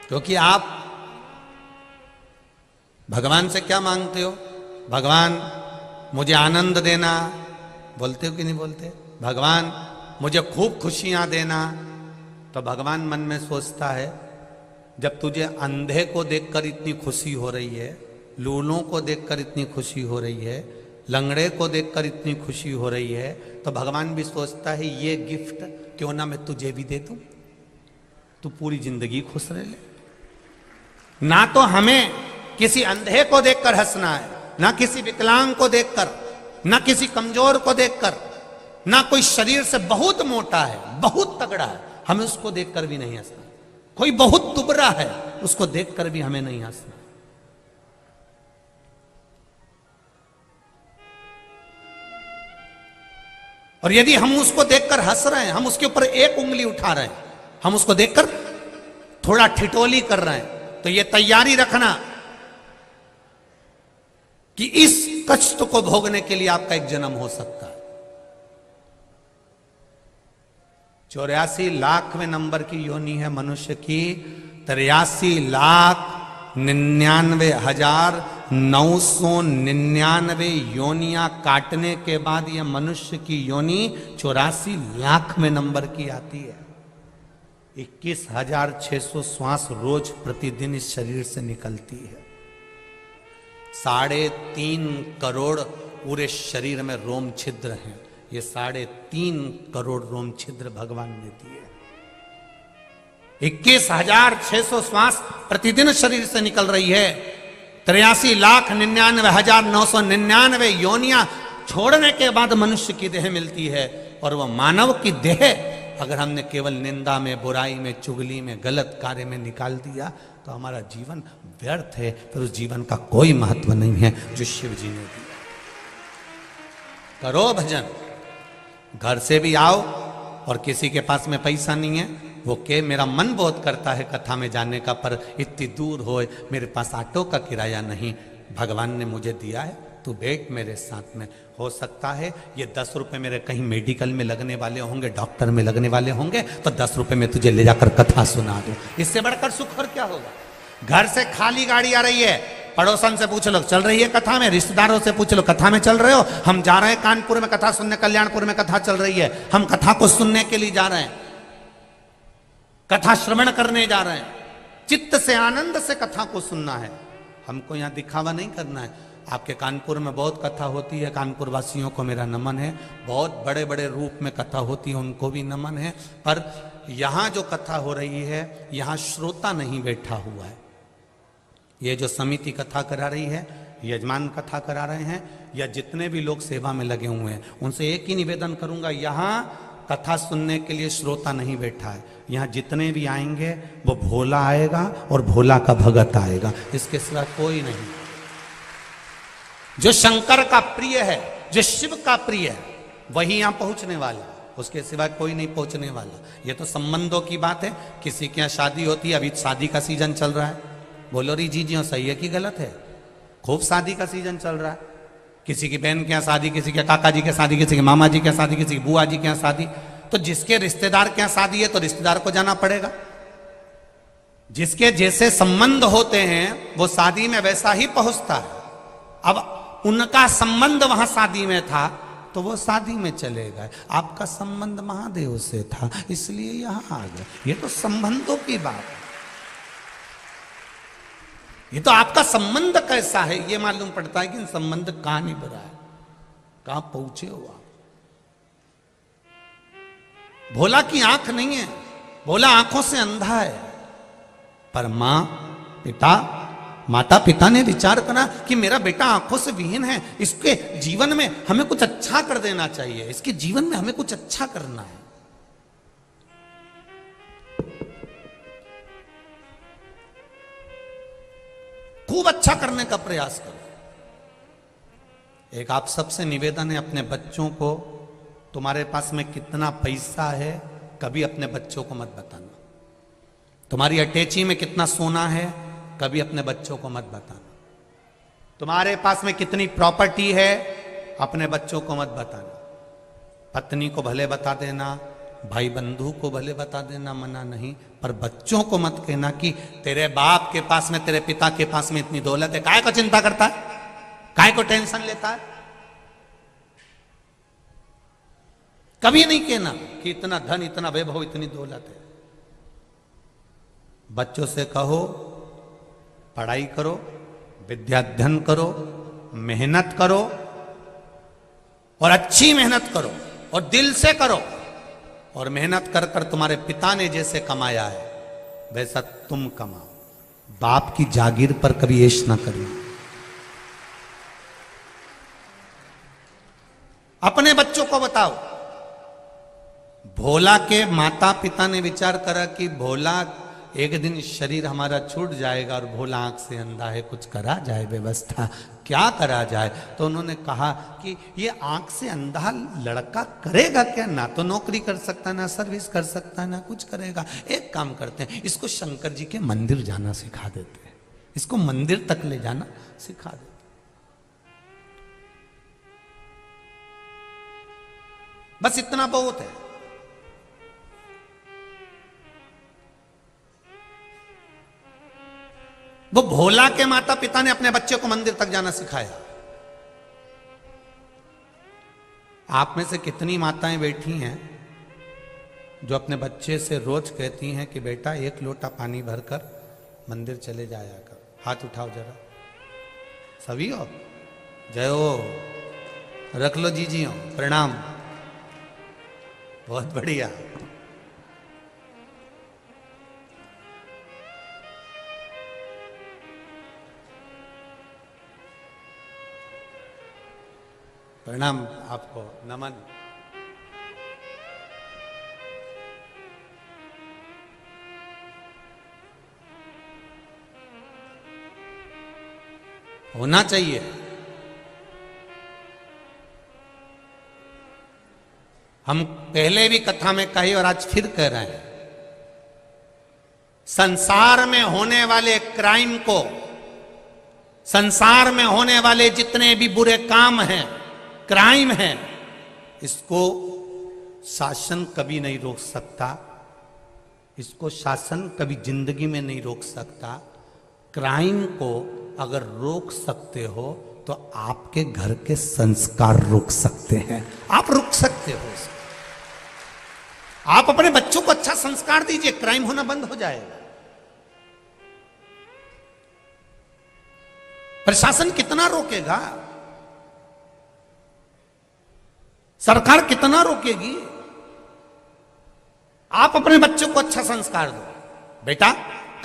क्योंकि आप भगवान से क्या मांगते हो? भगवान मुझे आनंद देना, बोलते हो कि नहीं बोलते? भगवान मुझे खूब खुशियां देना। तो भगवान मन में सोचता है, जब तुझे अंधे को देखकर इतनी खुशी हो रही है, लूलों को देखकर इतनी खुशी हो रही है, लंगड़े को देखकर इतनी खुशी हो रही है, तो भगवान भी सोचता है ये गिफ्ट क्यों ना मैं तुझे भी दे दूं, तू पूरी जिंदगी खुश रह ले। ना तो हमें किसी अंधे को देखकर हंसना है, ना किसी विकलांग को देखकर, ना किसी कमजोर को देखकर, ना कोई शरीर से बहुत मोटा है, बहुत तगड़ा है, हमें उसको देखकर भी नहीं हंसना। कोई बहुत दुबरा है, उसको देखकर भी हमें नहीं हंसना। और यदि हम उसको देखकर हंस रहे हैं, हम उसके ऊपर एक उंगली उठा रहे हैं, हम उसको देखकर थोड़ा ठिठोली कर रहे हैं, तो ये तैयारी रखना कि इस कष्ट को भोगने के लिए आपका एक जन्म हो सकता है। 84 लाखवें नंबर की योनि है मनुष्य की। 83,99,999 योनियां काटने के बाद यह मनुष्य की योनि 84 लाख में नंबर की आती है। 21,600 श्वास रोज प्रतिदिन इस शरीर से निकलती है। 3.5 करोड़ पूरे शरीर में रोम छिद्र हैं। ये 3.5 करोड़ रोम छिद्र भगवान ने दिए। 21,600 श्वास प्रतिदिन शरीर से निकल रही है। 83,99,999 योनियां छोड़ने के बाद मनुष्य की देह मिलती है। और वह मानव की देह अगर हमने केवल निंदा में, बुराई में, चुगली में, गलत कार्य में निकाल दिया तो हमारा जीवन व्यर्थ है। फिर उस जीवन का कोई महत्व नहीं है जो शिव जी ने दिया। करो भजन, घर से भी आओ और किसी के पास में पैसा नहीं है, वो के मेरा मन बहुत करता है कथा में जाने का, पर इतनी दूर हो, मेरे पास ऑटो का किराया नहीं, भगवान ने मुझे दिया है, तू बैठ मेरे साथ में। हो सकता है ये 10 रुपए मेरे कहीं मेडिकल में लगने वाले होंगे, डॉक्टर में लगने वाले होंगे, तो 10 रुपए में तुझे ले जाकर कथा सुना दूं। इससे बढ़कर सुख और क्या होगा? घर से खाली गाड़ी आ रही है, पड़ोसन से पूछ लो चल रही है कथा में, रिश्तेदारों से पूछ लो कथा में चल रहे हो, हम जा रहे हैं कानपुर में कथा सुनने, कल्याणपुर में कथा चल रही है, हम कथा को सुनने के लिए जा रहे हैं, कथा श्रवण करने जा रहे हैं, चित्त से आनंद से कथा को सुनना है। हमको यहाँ दिखावा नहीं करना है। आपके कानपुर में बहुत कथा होती है, कानपुर वासियों को मेरा नमन है। बहुत बड़े बड़े रूप में कथा होती है, उनको भी नमन है। पर यहाँ जो कथा हो रही है, यहाँ श्रोता नहीं बैठा हुआ है। ये जो समिति कथा करा रही है, यजमान कथा करा रहे हैं, या जितने भी लोग सेवा में लगे हुए हैं, उनसे एक ही निवेदन करूंगा, यहाँ कथा सुनने के लिए श्रोता नहीं बैठा है। यहाँ जितने भी आएंगे वो भोला आएगा और भोला का भगत आएगा, इसके सिवा कोई नहीं। जो शंकर का प्रिय है, जो शिव का प्रिय है, वही यहाँ पहुंचने वाला, उसके सिवा कोई नहीं पहुंचने वाला। ये तो संबंधों की बात है। किसी के यहाँ शादी होती है, अभी शादी का सीजन चल रहा है, बोलो री जी सही है कि गलत है? खूब शादी का सीजन चल रहा है। किसी की बहन के यहाँ शादी, किसी के काका जी के शादी, किसी के मामा जी के शादी, किसी की बुआ जी के यहाँ शादी। तो जिसके रिश्तेदार के यहां शादी है तो रिश्तेदार को जाना पड़ेगा। जिसके जैसे संबंध होते हैं वो शादी में वैसा ही पहुंचता है। अब उनका संबंध वहां शादी में था तो वो शादी में चले गए। आपका संबंध महादेव से था इसलिए यहां आ गए। ये तो संबंधों की बात है। ये तो आपका संबंध कैसा है ये मालूम पड़ता है कि संबंध कहां निभा है, कहां पहुंचे हो आप। भोला की आंख नहीं है, भोला आंखों से अंधा है। पर माता पिता ने विचार करा कि मेरा बेटा आंखों से विहीन है, इसके जीवन में हमें कुछ अच्छा कर देना चाहिए, इसके जीवन में हमें कुछ अच्छा करना है। खूब अच्छा करने का प्रयास करो। एक आप सबसे निवेदन है, अपने बच्चों को, तुम्हारे पास में कितना पैसा है कभी अपने बच्चों को मत बताना। तुम्हारी अटैची में कितना सोना है कभी अपने बच्चों को मत बताना। तुम्हारे पास में कितनी प्रॉपर्टी है अपने बच्चों को मत बताना। पत्नी को भले बता देना, भाई बंधु को भले बता देना, मना नहीं, पर बच्चों को मत कहना कि तेरे बाप के पास में, तेरे पिता के पास में इतनी दौलत है, काहे को चिंता करता है, काहे को टेंशन लेता है। कभी नहीं कहना कि इतना धन, इतना वैभव, इतनी दौलत है। बच्चों से कहो पढ़ाई करो, विद्याध्ययन करो, मेहनत करो और अच्छी मेहनत करो और दिल से करो। और मेहनत कर कर तुम्हारे पिता ने जैसे कमाया है वैसा तुम कमाओ। बाप की जागीर पर कभी ऐश ना करना। अपने बच्चों को बताओ। भोला के माता पिता ने विचार करा कि भोला एक दिन शरीर हमारा छूट जाएगा और भोला आंख से अंधा है, कुछ करा जाए व्यवस्था, क्या करा जाए। तो उन्होंने कहा कि ये आंख से अंधा लड़का करेगा क्या, ना तो नौकरी कर सकता, ना सर्विस कर सकता, ना कुछ करेगा। एक काम करते हैं, इसको शंकर जी के मंदिर जाना सिखा देते हैं, इसको मंदिर तक ले जाना सिखा देते। बस इतना बहुत है। वो भोला के माता पिता ने अपने बच्चे को मंदिर तक जाना सिखाया। आप में से कितनी माताएं बैठी हैं जो अपने बच्चे से रोज कहती हैं कि बेटा एक लोटा पानी भरकर मंदिर चले जाया कर। हाथ उठाओ जरा। सभी हो? जय हो। रख लो जीजी हो। प्रणाम। बहुत बढ़िया। प्रणाम आपको, नमन। होना चाहिए। हम पहले भी कथा में कही और आज फिर कह रहे हैं, संसार में होने वाले क्राइम को, संसार में होने वाले जितने भी बुरे काम हैं, क्राइम है, इसको शासन कभी नहीं रोक सकता। इसको शासन कभी जिंदगी में नहीं रोक सकता। क्राइम को अगर रोक सकते हो तो आपके घर के संस्कार रोक सकते हैं। आप रोक सकते हो इसको। आप अपने बच्चों को अच्छा संस्कार दीजिए, क्राइम होना बंद हो जाएगा। प्रशासन कितना रोकेगा? सरकार कितना रोकेगी? आप अपने बच्चों को अच्छा संस्कार दो। बेटा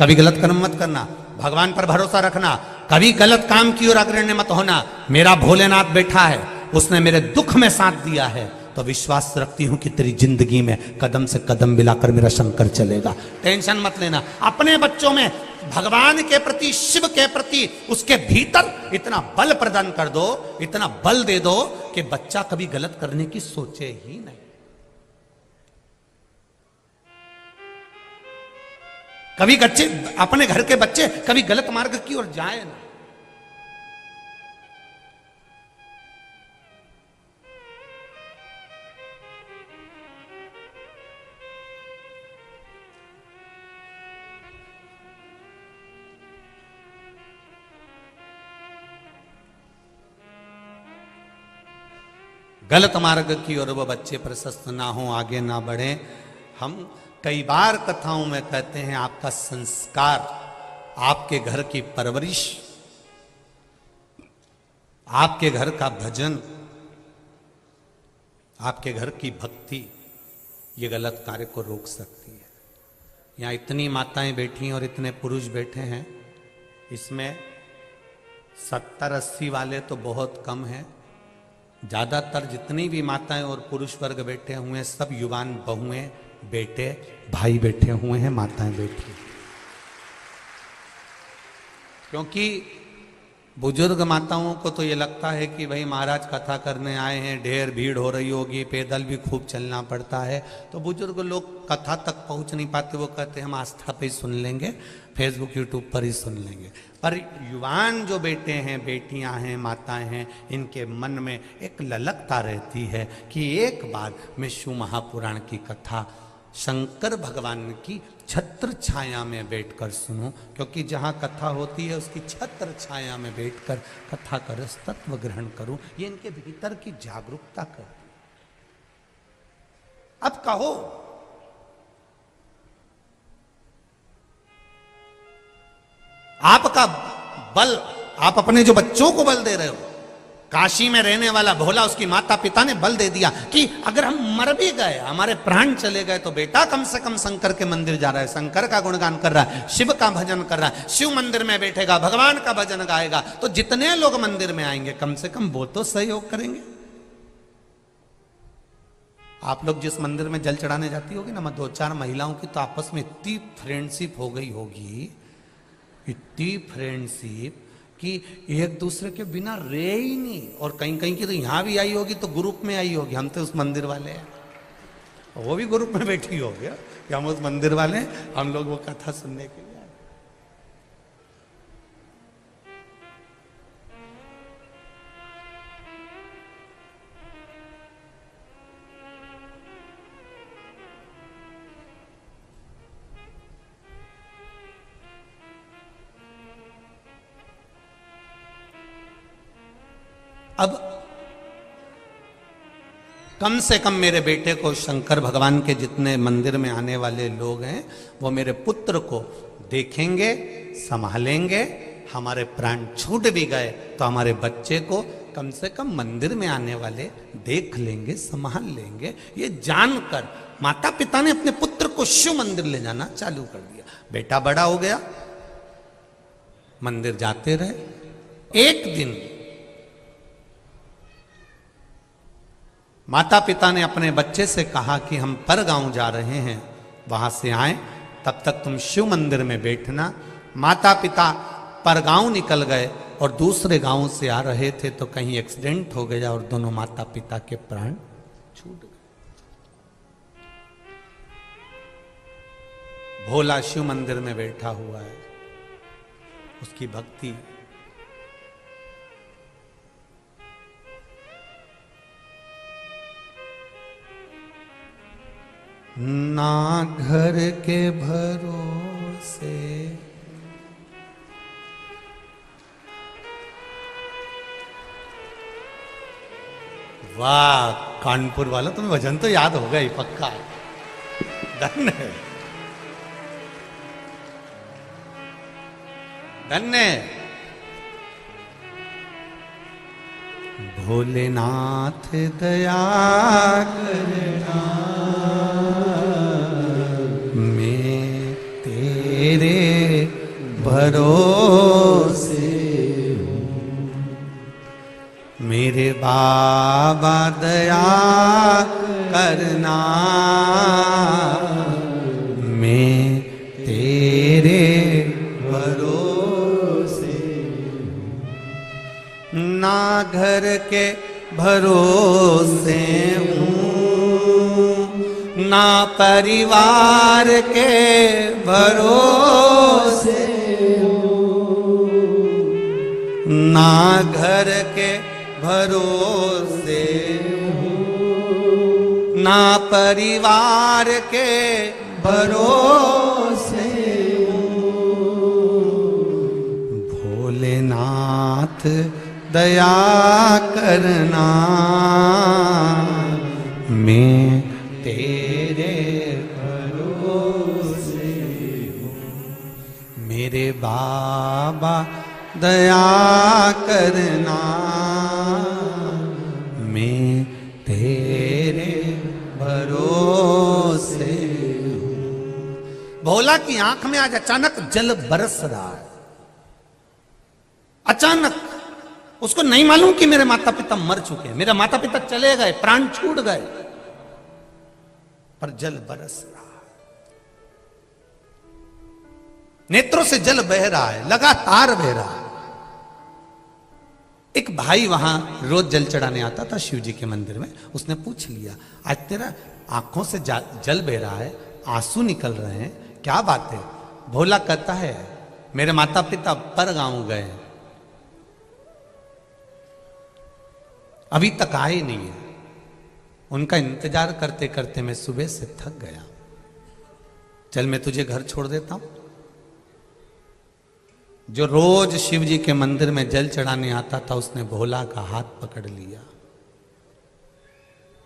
कभी गलत कर्म मत करना, भगवान पर भरोसा रखना, कभी गलत काम की ओर अग्रणी मत होना। मेरा भोलेनाथ बैठा है, उसने मेरे दुख में साथ दिया है, तो विश्वास रखती हूं कि तेरी जिंदगी में कदम से कदम मिलाकर मेरा शंकर चलेगा। टेंशन मत लेना। अपने बच्चों में भगवान के प्रति, शिव के प्रति, उसके भीतर इतना बल प्रदान कर दो, इतना बल दे दो कि बच्चा कभी गलत करने की सोचे ही नहीं। कभी बच्चे, अपने घर के बच्चे कभी गलत मार्ग की ओर जाए ना। गलत मार्ग की ओर वो बच्चे प्रशस्त ना हो, आगे ना बढ़े। हम कई बार कथाओं में कहते हैं आपका संस्कार, आपके घर की परवरिश, आपके घर का भजन, आपके घर की भक्ति ये गलत कार्य को रोक सकती है। यहाँ इतनी माताएं बैठी हैं और इतने पुरुष बैठे हैं, इसमें 70-80 वाले तो बहुत कम हैं। ज्यादातर जितनी भी माताएं और पुरुष वर्ग बैठे हुए हैं सब युवान बहुएं, बेटे, भाई बैठे हुए हैं, माताएं बैठी। क्योंकि बुजुर्ग माताओं को तो ये लगता है कि भाई महाराज कथा करने आए हैं, ढेर भीड़ हो रही होगी, पैदल भी खूब चलना पड़ता है, तो बुजुर्ग लोग कथा तक पहुंच नहीं पाते। वो कहते हैं हम आस्था पे ही सुन लेंगे, फेसबुक यूट्यूब पर ही सुन लेंगे। पर युवान जो बेटे हैं, बेटियां हैं, माताएं हैं, इनके मन में एक ललकता रहती है कि एक बार मैं शिव महापुराण की कथा शंकर भगवान की छत्र छाया में बैठकर सुनूं। क्योंकि जहां कथा होती है उसकी छत्र छाया में बैठकर कथा का रस तत्व ग्रहण करूं, ये इनके भीतर की जागरूकता करती। अब कहो, आपका बल, आप अपने जो बच्चों को बल दे रहे हो, काशी में रहने वाला भोला, उसकी माता पिता ने बल दे दिया कि अगर हम मर भी गए, हमारे प्राण चले गए, तो बेटा कम से कम शंकर के मंदिर जा रहा है, शंकर का गुणगान कर रहा है, शिव का भजन कर रहा है, शिव मंदिर में बैठेगा, भगवान का भजन गाएगा, तो जितने लोग मंदिर में आएंगे कम से कम वो तो सहयोग करेंगे। आप लोग जिस मंदिर में जल चढ़ाने जाती होगी ना 2-4 महिलाओं की, तो आपस में इतनी फ्रेंडशिप हो गई होगी, इतनी फ्रेंडशिप कि एक दूसरे के बिना रहे ही नहीं। और कहीं कहीं की तो यहां भी आई होगी तो ग्रुप में आई होगी, हम तो उस मंदिर वाले हैं, वो भी ग्रुप में बैठी होगी कि हम उस मंदिर वाले हैं, हम लोग वो कथा सुनने के लिए। अब कम से कम मेरे बेटे को, शंकर भगवान के जितने मंदिर में आने वाले लोग हैं, वो मेरे पुत्र को देखेंगे, संभालेंगे। हमारे प्राण छूट भी गए तो हमारे बच्चे को कम से कम मंदिर में आने वाले देख लेंगे, संभाल लेंगे। ये जानकर माता पिता ने अपने पुत्र को शिव मंदिर ले जाना चालू कर दिया। बेटा बड़ा हो गया, मंदिर जाते रहे। एक दिन माता पिता ने अपने बच्चे से कहा कि हम पर गांव जा रहे हैं, वहां से आए, तब तक तुम शिव मंदिर में बैठना। माता पिता पर गांव निकल गए और दूसरे गांव से आ रहे थे तो कहीं एक्सीडेंट हो गया और दोनों माता पिता के प्राण छूट गए। भोला शिव मंदिर में बैठा हुआ है, उसकी भक्ति। ना घर के भरोसे वाह, कानपुर वाला तुम्हें भजन तो याद होगा ही पक्का। धन्य धन्य भोलेनाथ दया करना, मैं तेरे भरोसे हूँ। मेरे बाबा दया करना, मैं तेरे भरोसे हूँ। ना घर के भरोसे हूँ, ना परिवार के भरोसे हूँ, ना घर के भरोसे हूँ, ना परिवार के भरोसे हूँ। भोलेनाथ दया करना, मैं तेरे भरोसे हूँ। मेरे बाबा दया करना, मैं तेरे भरोसे हूँ। भोला की आंख में आज अचानक जल बरस रहा है। अचानक उसको नहीं मालूम कि मेरे माता पिता मर चुके हैं, मेरे माता पिता चले गए, प्राण छूट गए, पर जल बरस रहा है। नेत्रों से जल बह रहा है, लगातार बह रहा है। एक भाई वहां रोज जल चढ़ाने आता था शिव जी के मंदिर में। उसने पूछ लिया, आज तेरा आंखों से जल बह रहा है, आंसू निकल रहे हैं, क्या बात है? भोला कहता है, मेरे माता पिता पर गांव गए, अभी तक आए नहीं है। उनका इंतजार करते करते मैं सुबह से थक गया। चल मैं तुझे घर छोड़ देता हूं। जो रोज शिव जी के मंदिर में जल चढ़ाने आता था, उसने भोला का हाथ पकड़ लिया।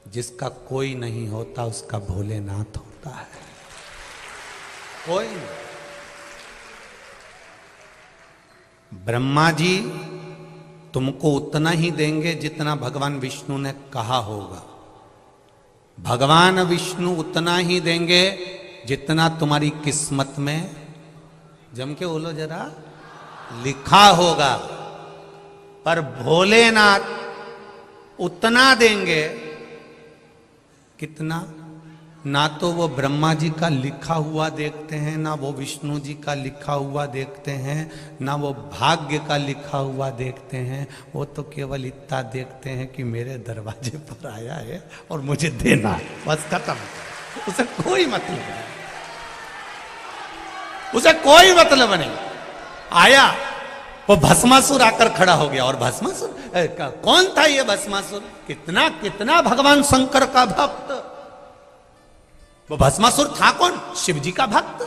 जिसका कोई नहीं होता उसका भोलेनाथ होता है। कोई नहीं। ब्रह्मा जी तुमको उतना ही देंगे जितना भगवान विष्णु ने कहा होगा। भगवान विष्णु उतना ही देंगे जितना तुम्हारी किस्मत में, जम के बोलो जरा, लिखा होगा। पर भोलेनाथ उतना देंगे कितना, ना तो वो ब्रह्मा जी का लिखा हुआ देखते हैं, ना वो विष्णु जी का लिखा हुआ देखते हैं, ना वो भाग्य का लिखा हुआ देखते हैं। वो तो केवल इतना देखते हैं कि मेरे दरवाजे पर आया है और मुझे देना है, बस खत्म। उसे कोई मतलब नहीं, उसे कोई मतलब नहीं। आया वो भस्मासुर आकर खड़ा हो गया। और भस्मासुर कौन था ये भस्मासुर? कितना कितना भगवान शंकर का भक्त। वो भस्मासुर था कौन? शिव जी का भक्त।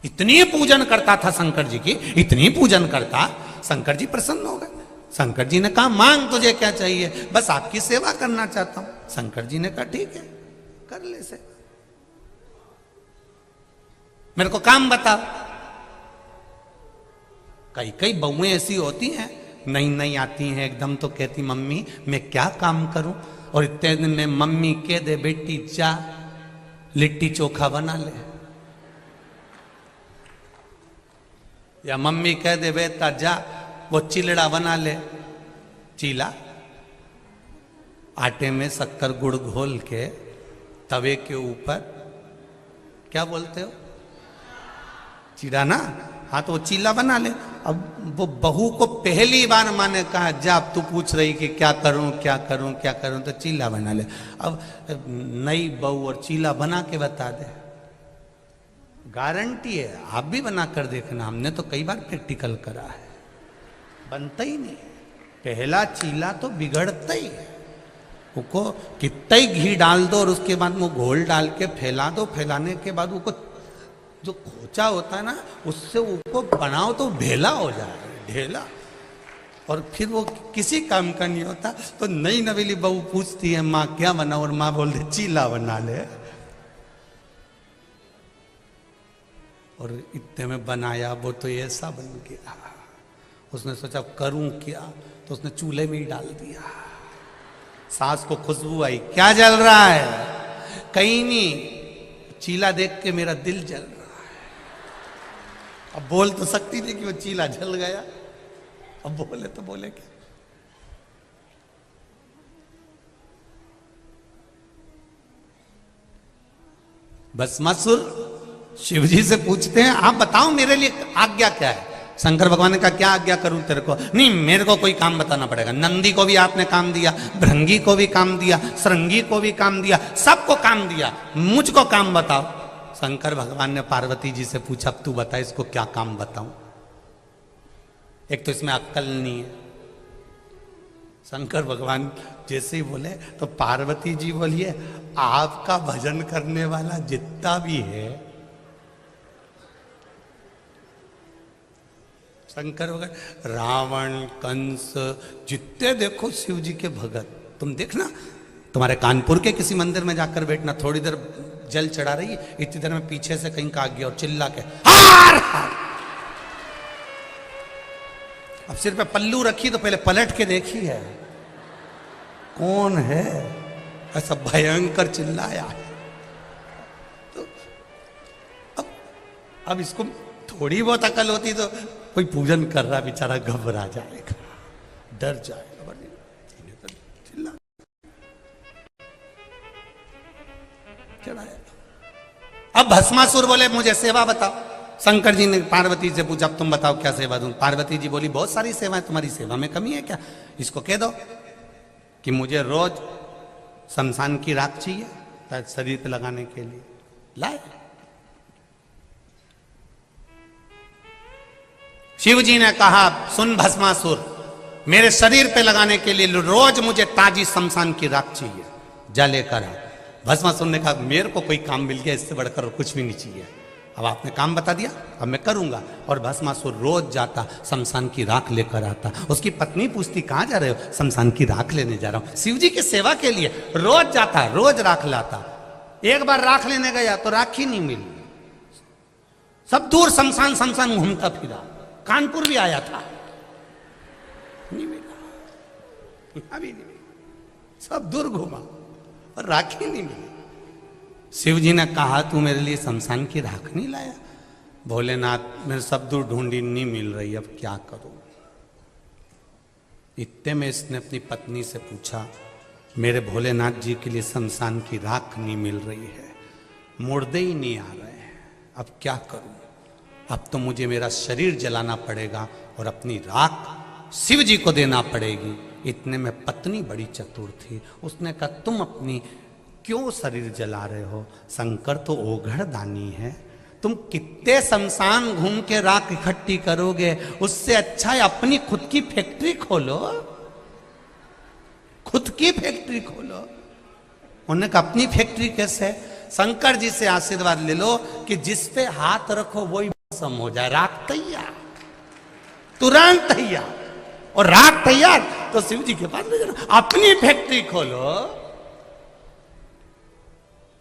इतनी पूजन करता था शंकर जी की, इतनी पूजन करता, शंकर जी प्रसन्न हो गए। शंकर जी ने कहा, मांग तुझे क्या चाहिए? बस आपकी सेवा करना चाहता हूं। शंकर जी ने कहा, ठीक है, कर ले सेवा, मेरे को काम बता। कई कई बहुएं ऐसी होती हैं, नई नई आती हैं, एकदम तो कहती, मम्मी मैं क्या काम करूं? और इतने दिन में मम्मी कह दे, बेटी जा लिट्टी चोखा बना ले, या मम्मी कह दे, बेटा जा वो चिलड़ा बना ले। चीला, आटे में शक्कर गुड़ घोल के तवे के ऊपर, क्या बोलते हो, चीरा ना? हाँ, तो वो चीला बना ले। अब वो बहू को पहली बार माँ ने कहा, जा अब तू पूछ रही कि क्या करूं क्या करूं क्या करूं, तो चीला बना ले। अब नई बहू और चीला बना के बता दे, गारंटी है। आप भी बना कर देखना, हमने तो कई बार प्रैक्टिकल करा है, बनता ही नहीं। पहला चीला तो बिगड़ता ही है। उसको कितना ही घी डाल दो और उसके बाद वो घोल डाल के फैला दो, फैलाने के बाद उसको जो खोचा होता है ना, उससे उसको बनाओ तो ढेला हो जाए, ढेला। और फिर वो किसी काम का नहीं होता। तो नई नवेली बहू पूछती है, माँ क्या बनाओ? और माँ बोल दे, चीला बना ले। और इतने में बनाया, वो तो ऐसा बन गया। उसने सोचा करूं क्या, तो उसने चूल्हे में ही डाल दिया। सास को खुशबू आई, क्या जल रहा है? कहीं नहीं, चीला देख के मेरा दिल जल रहा है। अब बोल तो सकती थी कि वो चीला जल गया, अब बोले तो बोले क्या? भस्मासुर शिवजी से पूछते हैं, आप बताओ मेरे लिए आज्ञा क्या है? शंकर भगवान ने कहा, क्या आज्ञा करूं तेरे को? नहीं, मेरे को कोई काम बताना पड़ेगा। नंदी को भी आपने काम दिया, भृंगी को भी काम दिया, सरंगी को भी काम दिया, सबको काम दिया, मुझको काम बताओ। शंकर भगवान ने पार्वती जी से पूछा, अब तू बता इसको क्या काम बताऊं? एक तो इसमें अक्कल नहीं है। शंकर भगवान जैसे ही बोले तो पार्वती जी बोलिए, आपका भजन करने वाला जितना भी है, शंकर भगवान, रावण, कंस, जितने देखो शिव जी के भगत, तुम देखना तुम्हारे कानपुर के किसी मंदिर में जाकर बैठना, थोड़ी देर जल चढ़ा रही है, इतनी देर में पीछे से कहीं का आ गया और चिल्ला के हार हार। अब सिर पे पल्लू रखी तो पहले पलट के देखी है कौन है, ऐसा भयंकर चिल्लाया है। तो अब इसको थोड़ी बहुत अकल होती तो कोई पूजन कर रहा बेचारा घबरा जाएगा, डर जाएगा। चिल्ला चढ़ाया। अब भस्मासुर बोले मुझे सेवा बताओ। शंकर जी ने पार्वती से पूछा अब तुम बताओ क्या सेवा दूं। पार्वती जी बोली बहुत सारी सेवाएं, तुम्हारी सेवा में कमी है क्या? इसको कह दो कि मुझे रोज शमशान की राख चाहिए शरीर पे लगाने के लिए, लाए। शिव जी ने कहा सुन भस्मासुर, मेरे शरीर पे लगाने के लिए रोज मुझे ताजी शमशान की राख चाहिए, जा लेकर आ। भस्मासुर ने कहा मेरे को कोई काम मिल गया, इससे बढ़कर कुछ भी नहीं चाहिए। अब आपने काम बता दिया, अब मैं करूंगा। और भस्मासुर रोज जाता, शमशान की राख लेकर आता। उसकी पत्नी पूछती कहां जा रहे हो? शमशान की राख लेने जा रहा हूं। शिव जी की सेवा के लिए रोज जाता, रोज राख लाता। एक बार राख लेने गया तो राख ही नहीं मिली, सब दूर शमशान शमशान घूमता फिरा। कानपुर भी आया था, नहीं मिला, अभी नहीं मिला, सब दूर घूमा और राख ही नहीं मिली। शिव जी ने कहा तू मेरे लिए शमशान की राख नहीं लाया? भोलेनाथ मेरे सब दूर ढूंढी, नहीं मिल रही, अब क्या करूं? इतने में इसने अपनी पत्नी से पूछा मेरे भोलेनाथ जी के लिए शमशान की राख नहीं मिल रही है, मुर्दे ही नहीं आ रहे हैं, अब क्या करूं? अब तो मुझे मेरा शरीर जलाना पड़ेगा और अपनी राख शिव जी को देना पड़ेगी। इतने में पत्नी बड़ी चतुर थी, उसने कहा तुम अपनी क्यों शरीर जला रहे हो? शंकर तो ओघड़ दानी है, तुम कितने शमशान घूम के राख इकट्ठी करोगे? उससे अच्छा है अपनी खुद की फैक्ट्री खोलो, खुद की फैक्ट्री खोलो। उन्होंने कहा अपनी फैक्ट्री कैसे? शंकर जी से आशीर्वाद ले लो कि जिस पे हाथ रखो वही भस्म हो जाए, राख तैयार, तुरंत तैयार। और राख तैयार तो शिव जी के पास ले जाना, अपनी फैक्ट्री खोलो।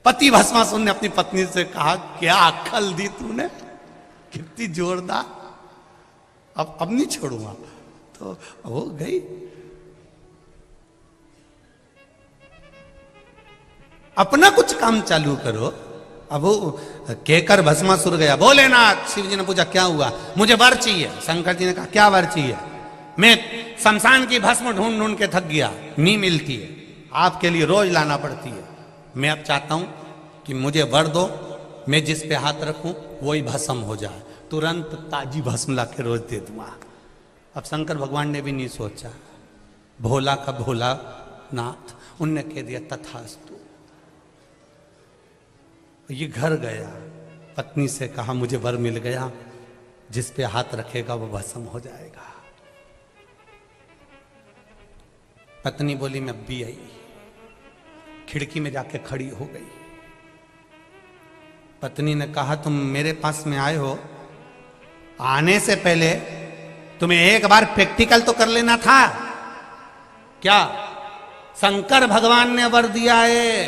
पति भस्मासुर ने अपनी पत्नी से कहा क्या अक्ल दी तूने, कितनी जोरदार, अब नहीं छोड़ूंगा। तो हो गई। अपना कुछ काम चालू करो। अब वो कहकर भस्मासुर गया। भोलेनाथ, शिव जी ने पूछा क्या हुआ? मुझे वर चाहिए। शंकर जी ने कहा क्या वर चाहिए? मैं शमशान की भस्म ढूंढ ढूंढ के थक गया, नहीं मिलती है, आपके लिए रोज लाना पड़ती है। मैं अब चाहता हूं कि मुझे वर दो, मैं जिस पे हाथ रखूं वही भस्म हो जाए, तुरंत ताजी भस्म ला के रोज दे दूंगा। अब शंकर भगवान ने भी नहीं सोचा, भोला का भोला नाथ, उनने कह दिया तथास्तु। ये घर गया, पत्नी से कहा मुझे वर मिल गया, जिस पे हाथ रखेगा वो भस्म हो जाएगा। पत्नी बोली मैं भी आई, खिड़की में जाके खड़ी हो गई। पत्नी ने कहा तुम मेरे पास में आए हो, आने से पहले तुम्हें एक बार प्रैक्टिकल तो कर लेना था। क्या? शंकर भगवान ने वर दिया है,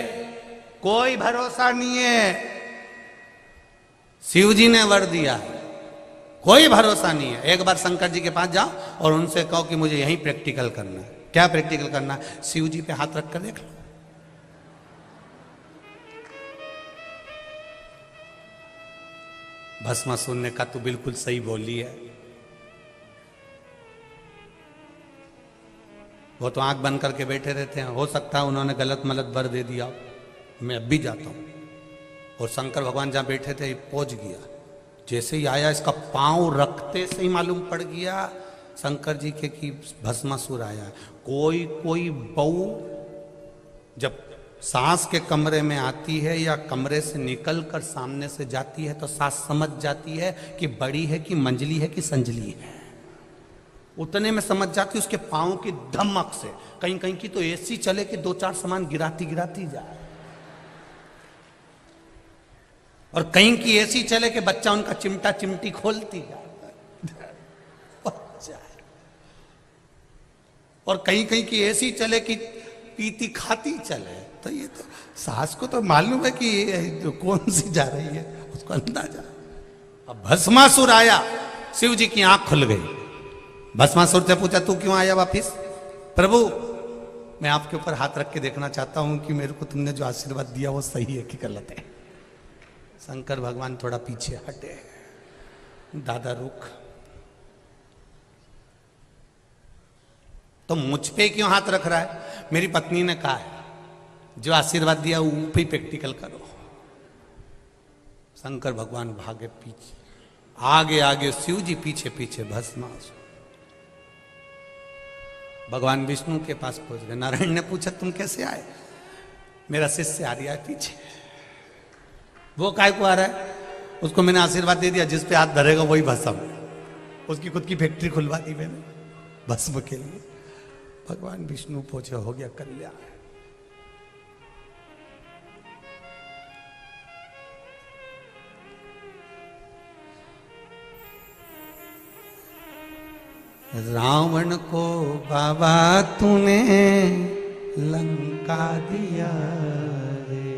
कोई भरोसा नहीं है। शिव जी ने वर दिया है, कोई भरोसा नहीं है। एक बार शंकर जी के पास जाओ और उनसे कहो कि मुझे यही प्रैक्टिकल करना है। क्या प्रैक्टिकल करना है? शिव जी पे हाथ रख कर देख लो। भस्मासुर ने कहा तू बिल्कुल सही बोली है। वो तो आंख बंद करके बैठे रहते हैं, हो सकता है उन्होंने गलत मलत वर दे दिया। मैं अब भी जाता हूं। और शंकर भगवान जहां बैठे थे पहुंच गया, जैसे ही आया इसका पांव रखते से ही मालूम पड़ गया शंकर जी के कि भस्मासुर आया। कोई कोई बहू जब सास के कमरे में आती है या कमरे से निकल कर सामने से जाती है तो सास समझ जाती है कि बड़ी है कि मंजली है कि संजली है। उतने में समझ जाती है उसके पांव की धमक से। कहीं कहीं की तो ऐसी चले कि दो चार सामान गिराती गिराती जाए, और कहीं की ऐसी चले कि बच्चा उनका चिमटा चिमटी खोलती जाए। और कहीं कहीं की ऐसी चले कि पीती खाती चले। तो ये तो सास को तो मालूम है कि ये जो कौन सी जा रही है, उसको अंदाजा। अब भस्मासुर आया, शिव जी की आंख खुल गई। भस्मासुर से पूछा तू क्यों आया वापिस? प्रभु मैं आपके ऊपर हाथ रख के देखना चाहता हूं कि मेरे को तुमने जो आशीर्वाद दिया वो सही है कि गलत है। शंकर भगवान थोड़ा पीछे हटे, दादा रुक, तो मुझ पे क्यों हाथ रख रहा है? मेरी पत्नी ने कहा है जो आशीर्वाद दिया वो पे प्रैक्टिकल करो। शंकर भगवान भागे पीछे, आगे आगे शिव जी पीछे पीछे भस्मासुर। भगवान विष्णु के पास पहुंच गए। नारायण ने पूछा तुम कैसे आए? मेरा शिष्य आ रहा है पीछे। वो काय को आ रहा है? उसको मैंने आशीर्वाद दे दिया, जिस पे हाथ धरेगा वही भस्म। उसकी खुद की फैक्ट्री खुलवा दी मैंने भस्म के लिए। भगवान विष्णु पहुंचे, हो गया कल्याण। रावण को बाबा तूने लंका दिया रे,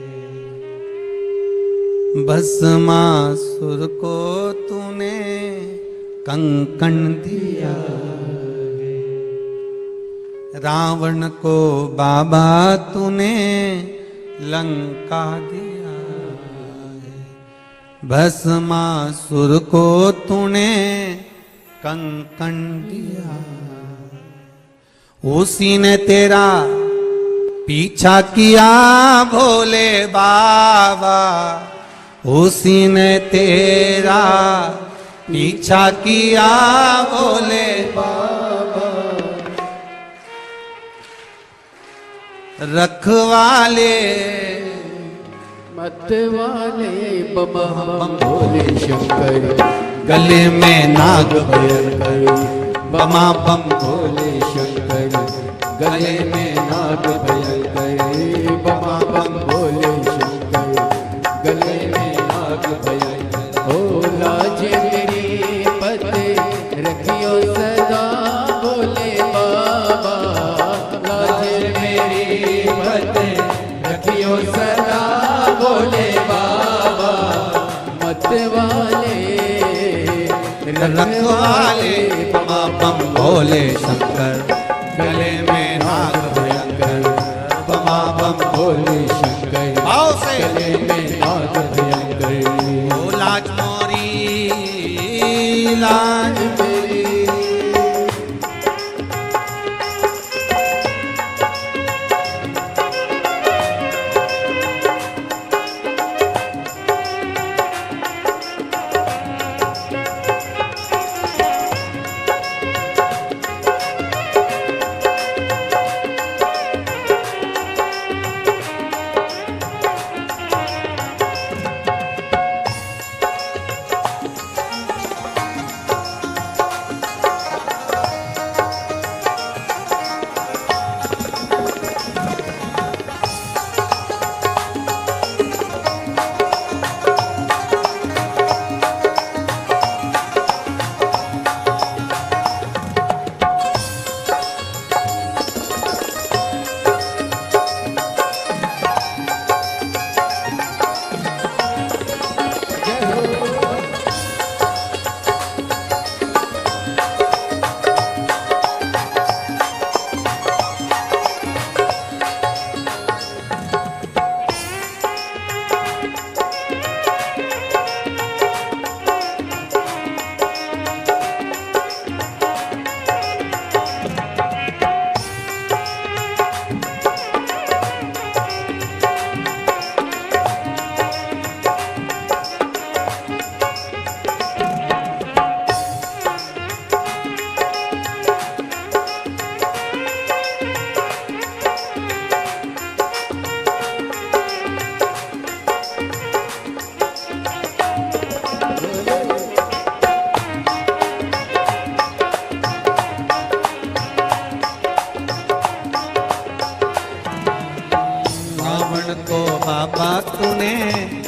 भस्मासुर को तूने कंकण दिया रे। रावण को बाबा तूने लंका दिया रे, भस्मासुर को तूने कंकण दिया। उसी ने तेरा पीछा किया भोले बाबा, उसी ने तेरा पीछा किया भोले बाबा। रखवाले मत वाले बम बम भोले शंकर, गले में नाग भयंकर बमा बम भोले शंकर, गले में नाग भयंकर बमा बम भोले शंकर, गले में नाग भयंकर। ओ लाज मेरी पते रखियो सदा भोले बाबा, लाज मेरी पते रखियो सदा भोले बाबा। मत वाले रखवाले बमा बम भोले शंकर, गले में नाग भयंकर बमा बम भोले शंकर, भाव से गले में नाग भयंकर। ओ लाज मोरी लाज मेरी,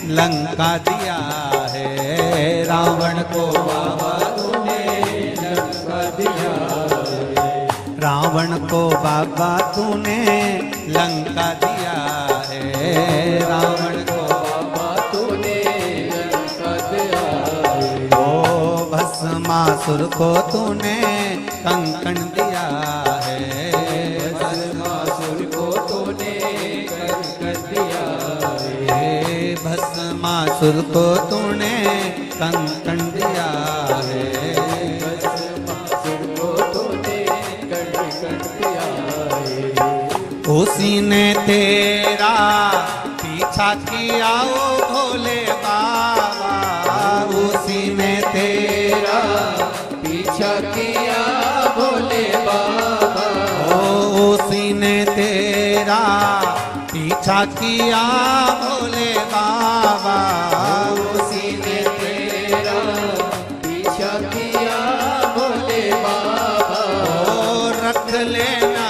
लंका दिया है, रावण को बाबा तूने लंका दिया है, रावण को बाबा तूने लंका दिया है, रावण को बाबा तूने लंका दिया है। ओ भस्मासुर को तूने कंकण दिया है, भस्मासुर को तूने कंकण दिया है। भस्मासुर को तूने कंकण दिया है, भस्मासुर को तूने कंकण दिया है। उसी ने तेरा पीछा किया ओ भोले बाबा, उसी ने तेरा पीछा किया भोले बाबा। ओ उसी ने तेरा पीछा किया भोले बाबा, उसी ने तेरा पीछा किया भोले बाबा। ओ रख लेना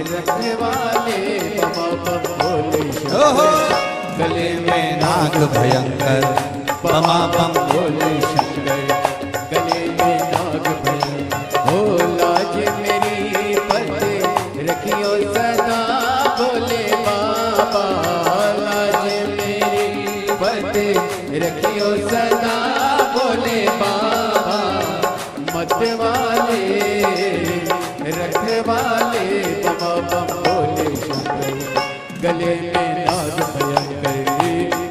रखने वाले बाबा भोले ओहो, शंकर। गले में नाग भयंकर बमा बम भोले शंकर। गले में नाग भयंकर हो लाज मेरी पत रखियो सदा भोले बाबा। लाज मेरी पत रखियो सदा भोले बाबा। मत वाले रखने वाले बाबा भोले शंकर। गले में नाग भयंकर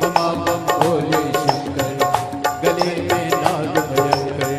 बाबा भोले शंकर। गले में नाग भयंकर।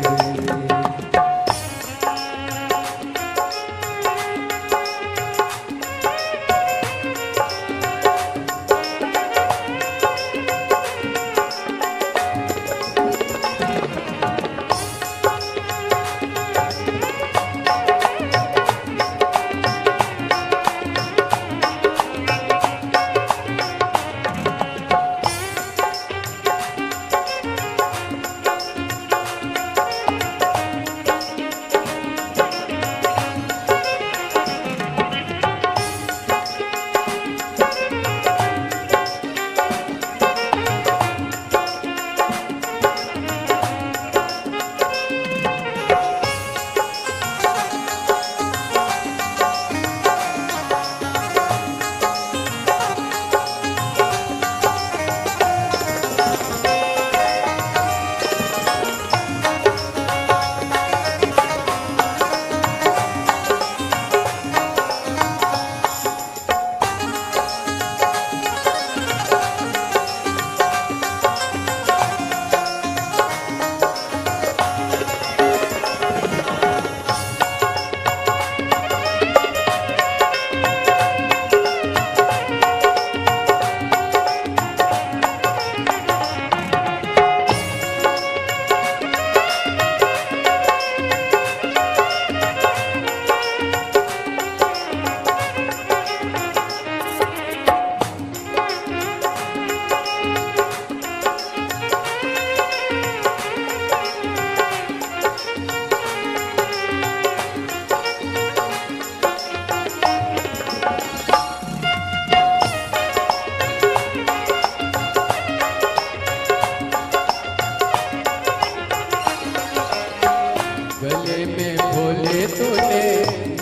गले में भोले तूने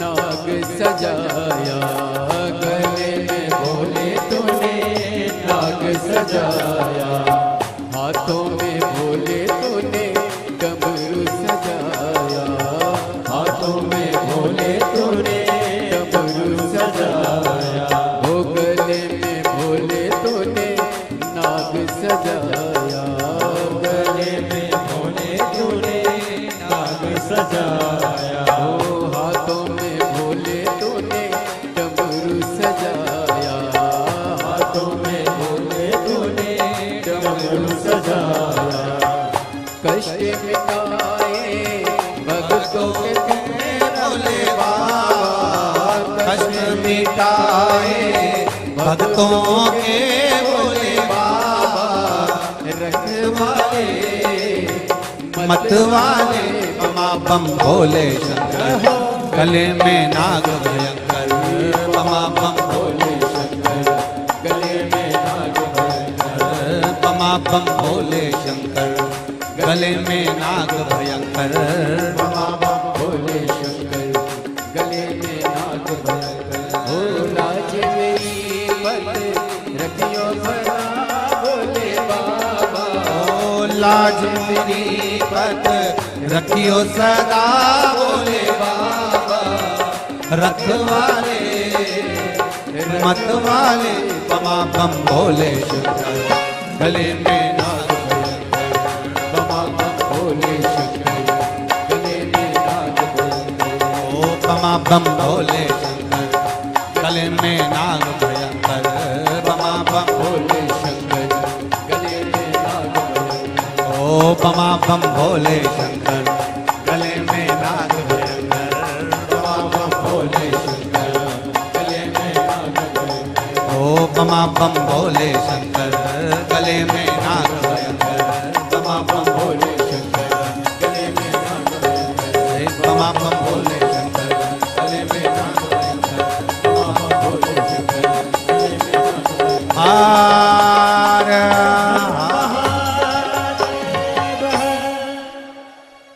नाग सजाया। गले में भोले तूने नाग सजाया। हाथों में भोले तूने डमरू सजाया। हाथों में भोले तूने डमरू सजाया। ओ गले में भोले तूने नाग सजाया। गले में भोले तूने नाग सजाया। ओ हाथों में भोले तूने डमरू सजाया। हाथों में भोले तूने डमरू सजाया। कष्ट मिटाए भक्तों के तूने भोले बाबा। कष्ट मिटाए भक्तों के भोले बाबा, रखवाले मत वाले बमा बम भोले शंकर। गले में नाग भयंकर बमा बम भोले शंकर। गले में नाग भयंकर बमा बम भोले शंकर। गले में नाग भयंकर बाबा भोले शंकर। गले में नाग भयंकर। लाज मेरी पत रखियो सदा बोले बाबा, रखवाले मत वाले बमा बम भोले शंकर, गले में नाग भयंकर, बमा बम भोले शंकर, गले में नाग भयंकर, ओ बमा बम भोले शंकर, गले में नाग भयंकर, बमा बम भोले शंकर, गले में नाग भयंकर, ओ बमा बम भोले शंकर, गले में नाग भयंकर, बमा बम भोले शंकर, गले में नाग भयंकर, ओ बमा बम भोले शंकर, गले में नाग भयंकर, बमा बम भोले शंकर, गले में नाग भयंकर, बमा बम भोले शंकर, गले में नाग भयंकर, बमा बम भोले शंकर, गले में नाग भयंकर।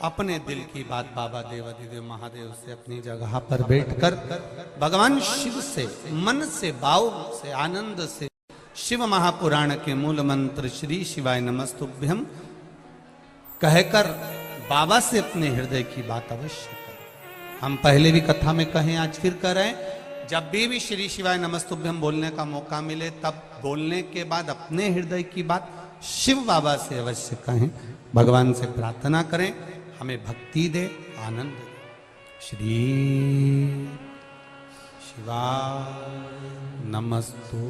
अपने दिल की बात बाबा देवाधिदेव महादेव से अपनी जगह पर बैठकर भगवान शिव से मन से भाव से आनंद से शिव महापुराण के मूल मंत्र श्री शिवाय नमस्तुभ्यम कहकर बाबा से अपने हृदय की बात अवश्य करें। हम पहले भी कथा में कहें, आज फिर करें, जब भी श्री शिवाय नमस्तुभ्यम बोलने का मौका मिले तब बोलने के बाद अपने हृदय की बात शिव बाबा से अवश्य कहें, भगवान से प्रार्थना करें, हमें भक्ति दे, आनंद दे। श्री शिवाय नमस्तु,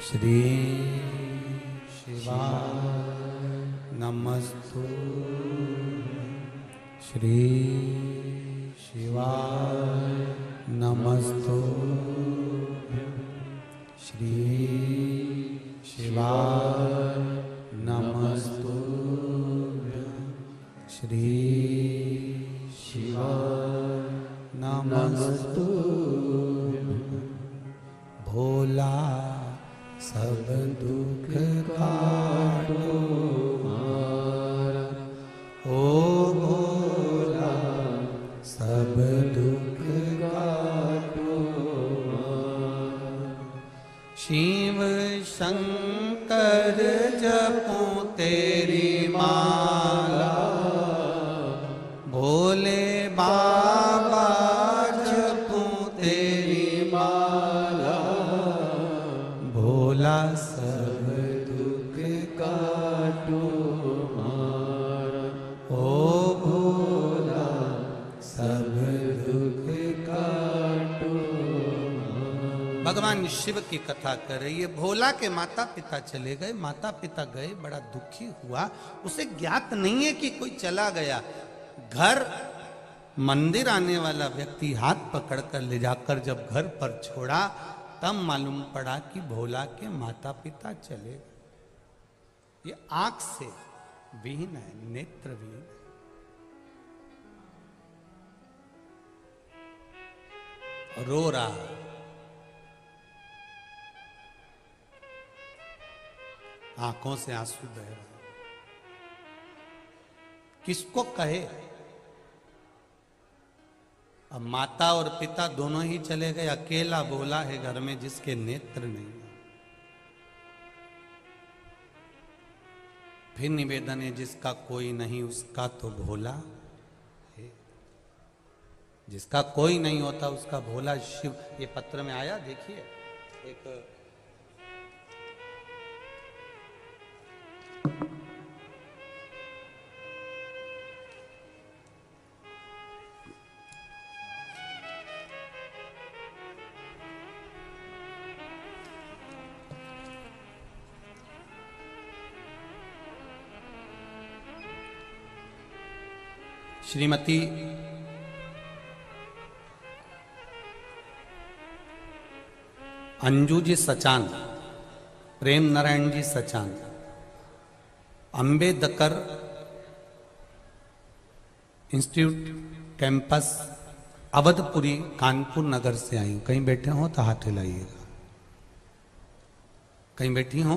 श्री शिवाय नमस्तु, श्री शिवाय नमस्तु, श्री शिवाय नमस्तु, श्री शिवाय नमस्तु। भोला सब दुख काटो मारा, ओ भोला सब दुख काटो मारा। शिव शंकर जपूं तेरी माला, भोले बाबा जपूं तेरी माला, भोला सब दुख काटो मारा, ओ भोला सब दुख काटो मारा। भगवान शिव की कथा कर रही है। भोला के माता पिता चले गए, माता पिता गए, बड़ा दुखी हुआ, उसे ज्ञात नहीं है कि कोई चला गया। घर मंदिर आने वाला व्यक्ति हाथ पकड़कर ले जाकर जब घर पर छोड़ा तब मालूम पड़ा कि भोला के माता पिता चले गए। ये आंख से विहीन है, नेत्रविहीन है, रो रहा है। आंखों से आंसू बह रहे, किसको कहे। अब माता और पिता दोनों ही चले गए, अकेला भोला है घर में जिसके नेत्र नहीं। फिर निवेदन है, जिसका कोई नहीं उसका तो भोला है, जिसका कोई नहीं होता उसका भोला शिव। ये पत्र में आया, देखिए एक श्रीमती अंजू जी सचान, प्रेम नारायण जी सचान, अंबेडकर इंस्टीट्यूट कैंपस अवधपुरी कानपुर नगर से आई। कहीं बैठे हो तो हाथ हिलाइएगा, कहीं बैठी हो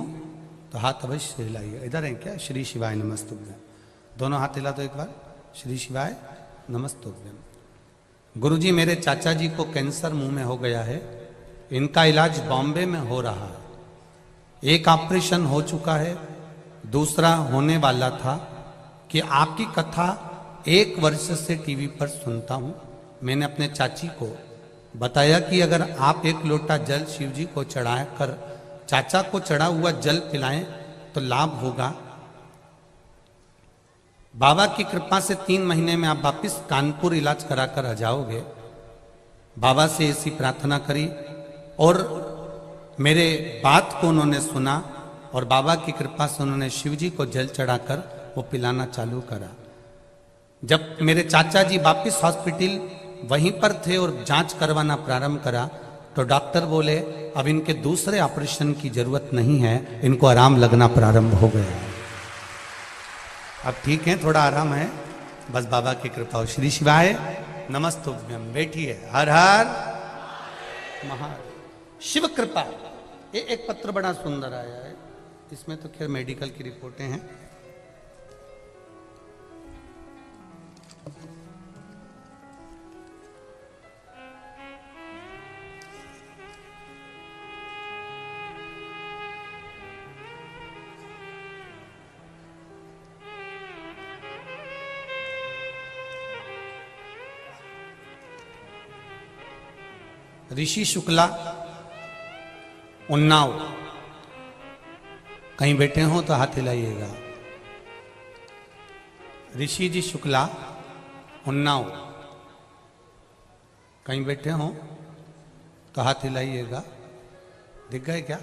तो हाथ अवश्य हिलाइए। इधर है क्या? श्री शिवाय नमस्तुभ्यम, दोनों हाथ हिला दो एक बार। श्री शिवाय नमस्तुभ्यम। गुरुजी, मेरे चाचा जी को कैंसर मुंह में हो गया है, इनका इलाज बॉम्बे में हो रहा है। एक ऑपरेशन हो चुका है, दूसरा होने वाला था कि आपकी कथा 1 वर्ष से टीवी पर सुनता हूं। मैंने अपने चाची को बताया कि अगर आप 1 लोटा जल शिव जी को चढ़ा कर चाचा को चढ़ा हुआ जल पिलाएं तो लाभ होगा। बाबा की कृपा से 3 महीने में आप वापिस कानपुर इलाज कराकर आ जाओगे। बाबा से ऐसी प्रार्थना करी और मेरे बात को उन्होंने सुना और बाबा की कृपा से उन्होंने शिव जी को जल चढ़ाकर वो पिलाना चालू करा। जब मेरे चाचा जी वापिस हॉस्पिटल वहीं पर थे और जांच करवाना प्रारंभ करा तो डॉक्टर बोले अब इनके दूसरे ऑपरेशन की जरूरत नहीं है, इनको आराम लगना प्रारंभ हो गया है। अब ठीक है, थोड़ा आराम है, बस बाबा की कृपा हो। श्री शिवाय नमस्तुभ्यम। बैठिए। हर हर महादेव। शिव कृपा। ये एक पत्र बड़ा सुंदर आया है, इसमें तो खैर मेडिकल की रिपोर्टें हैं। ऋषि शुक्ला, उन्नाव। कहीं बैठे हो तो हाथ हिलाइएगा। ऋषि जी शुक्ला, उन्नाव। कहीं बैठे हो तो हाथ हिलाइएगा। दिख गए क्या?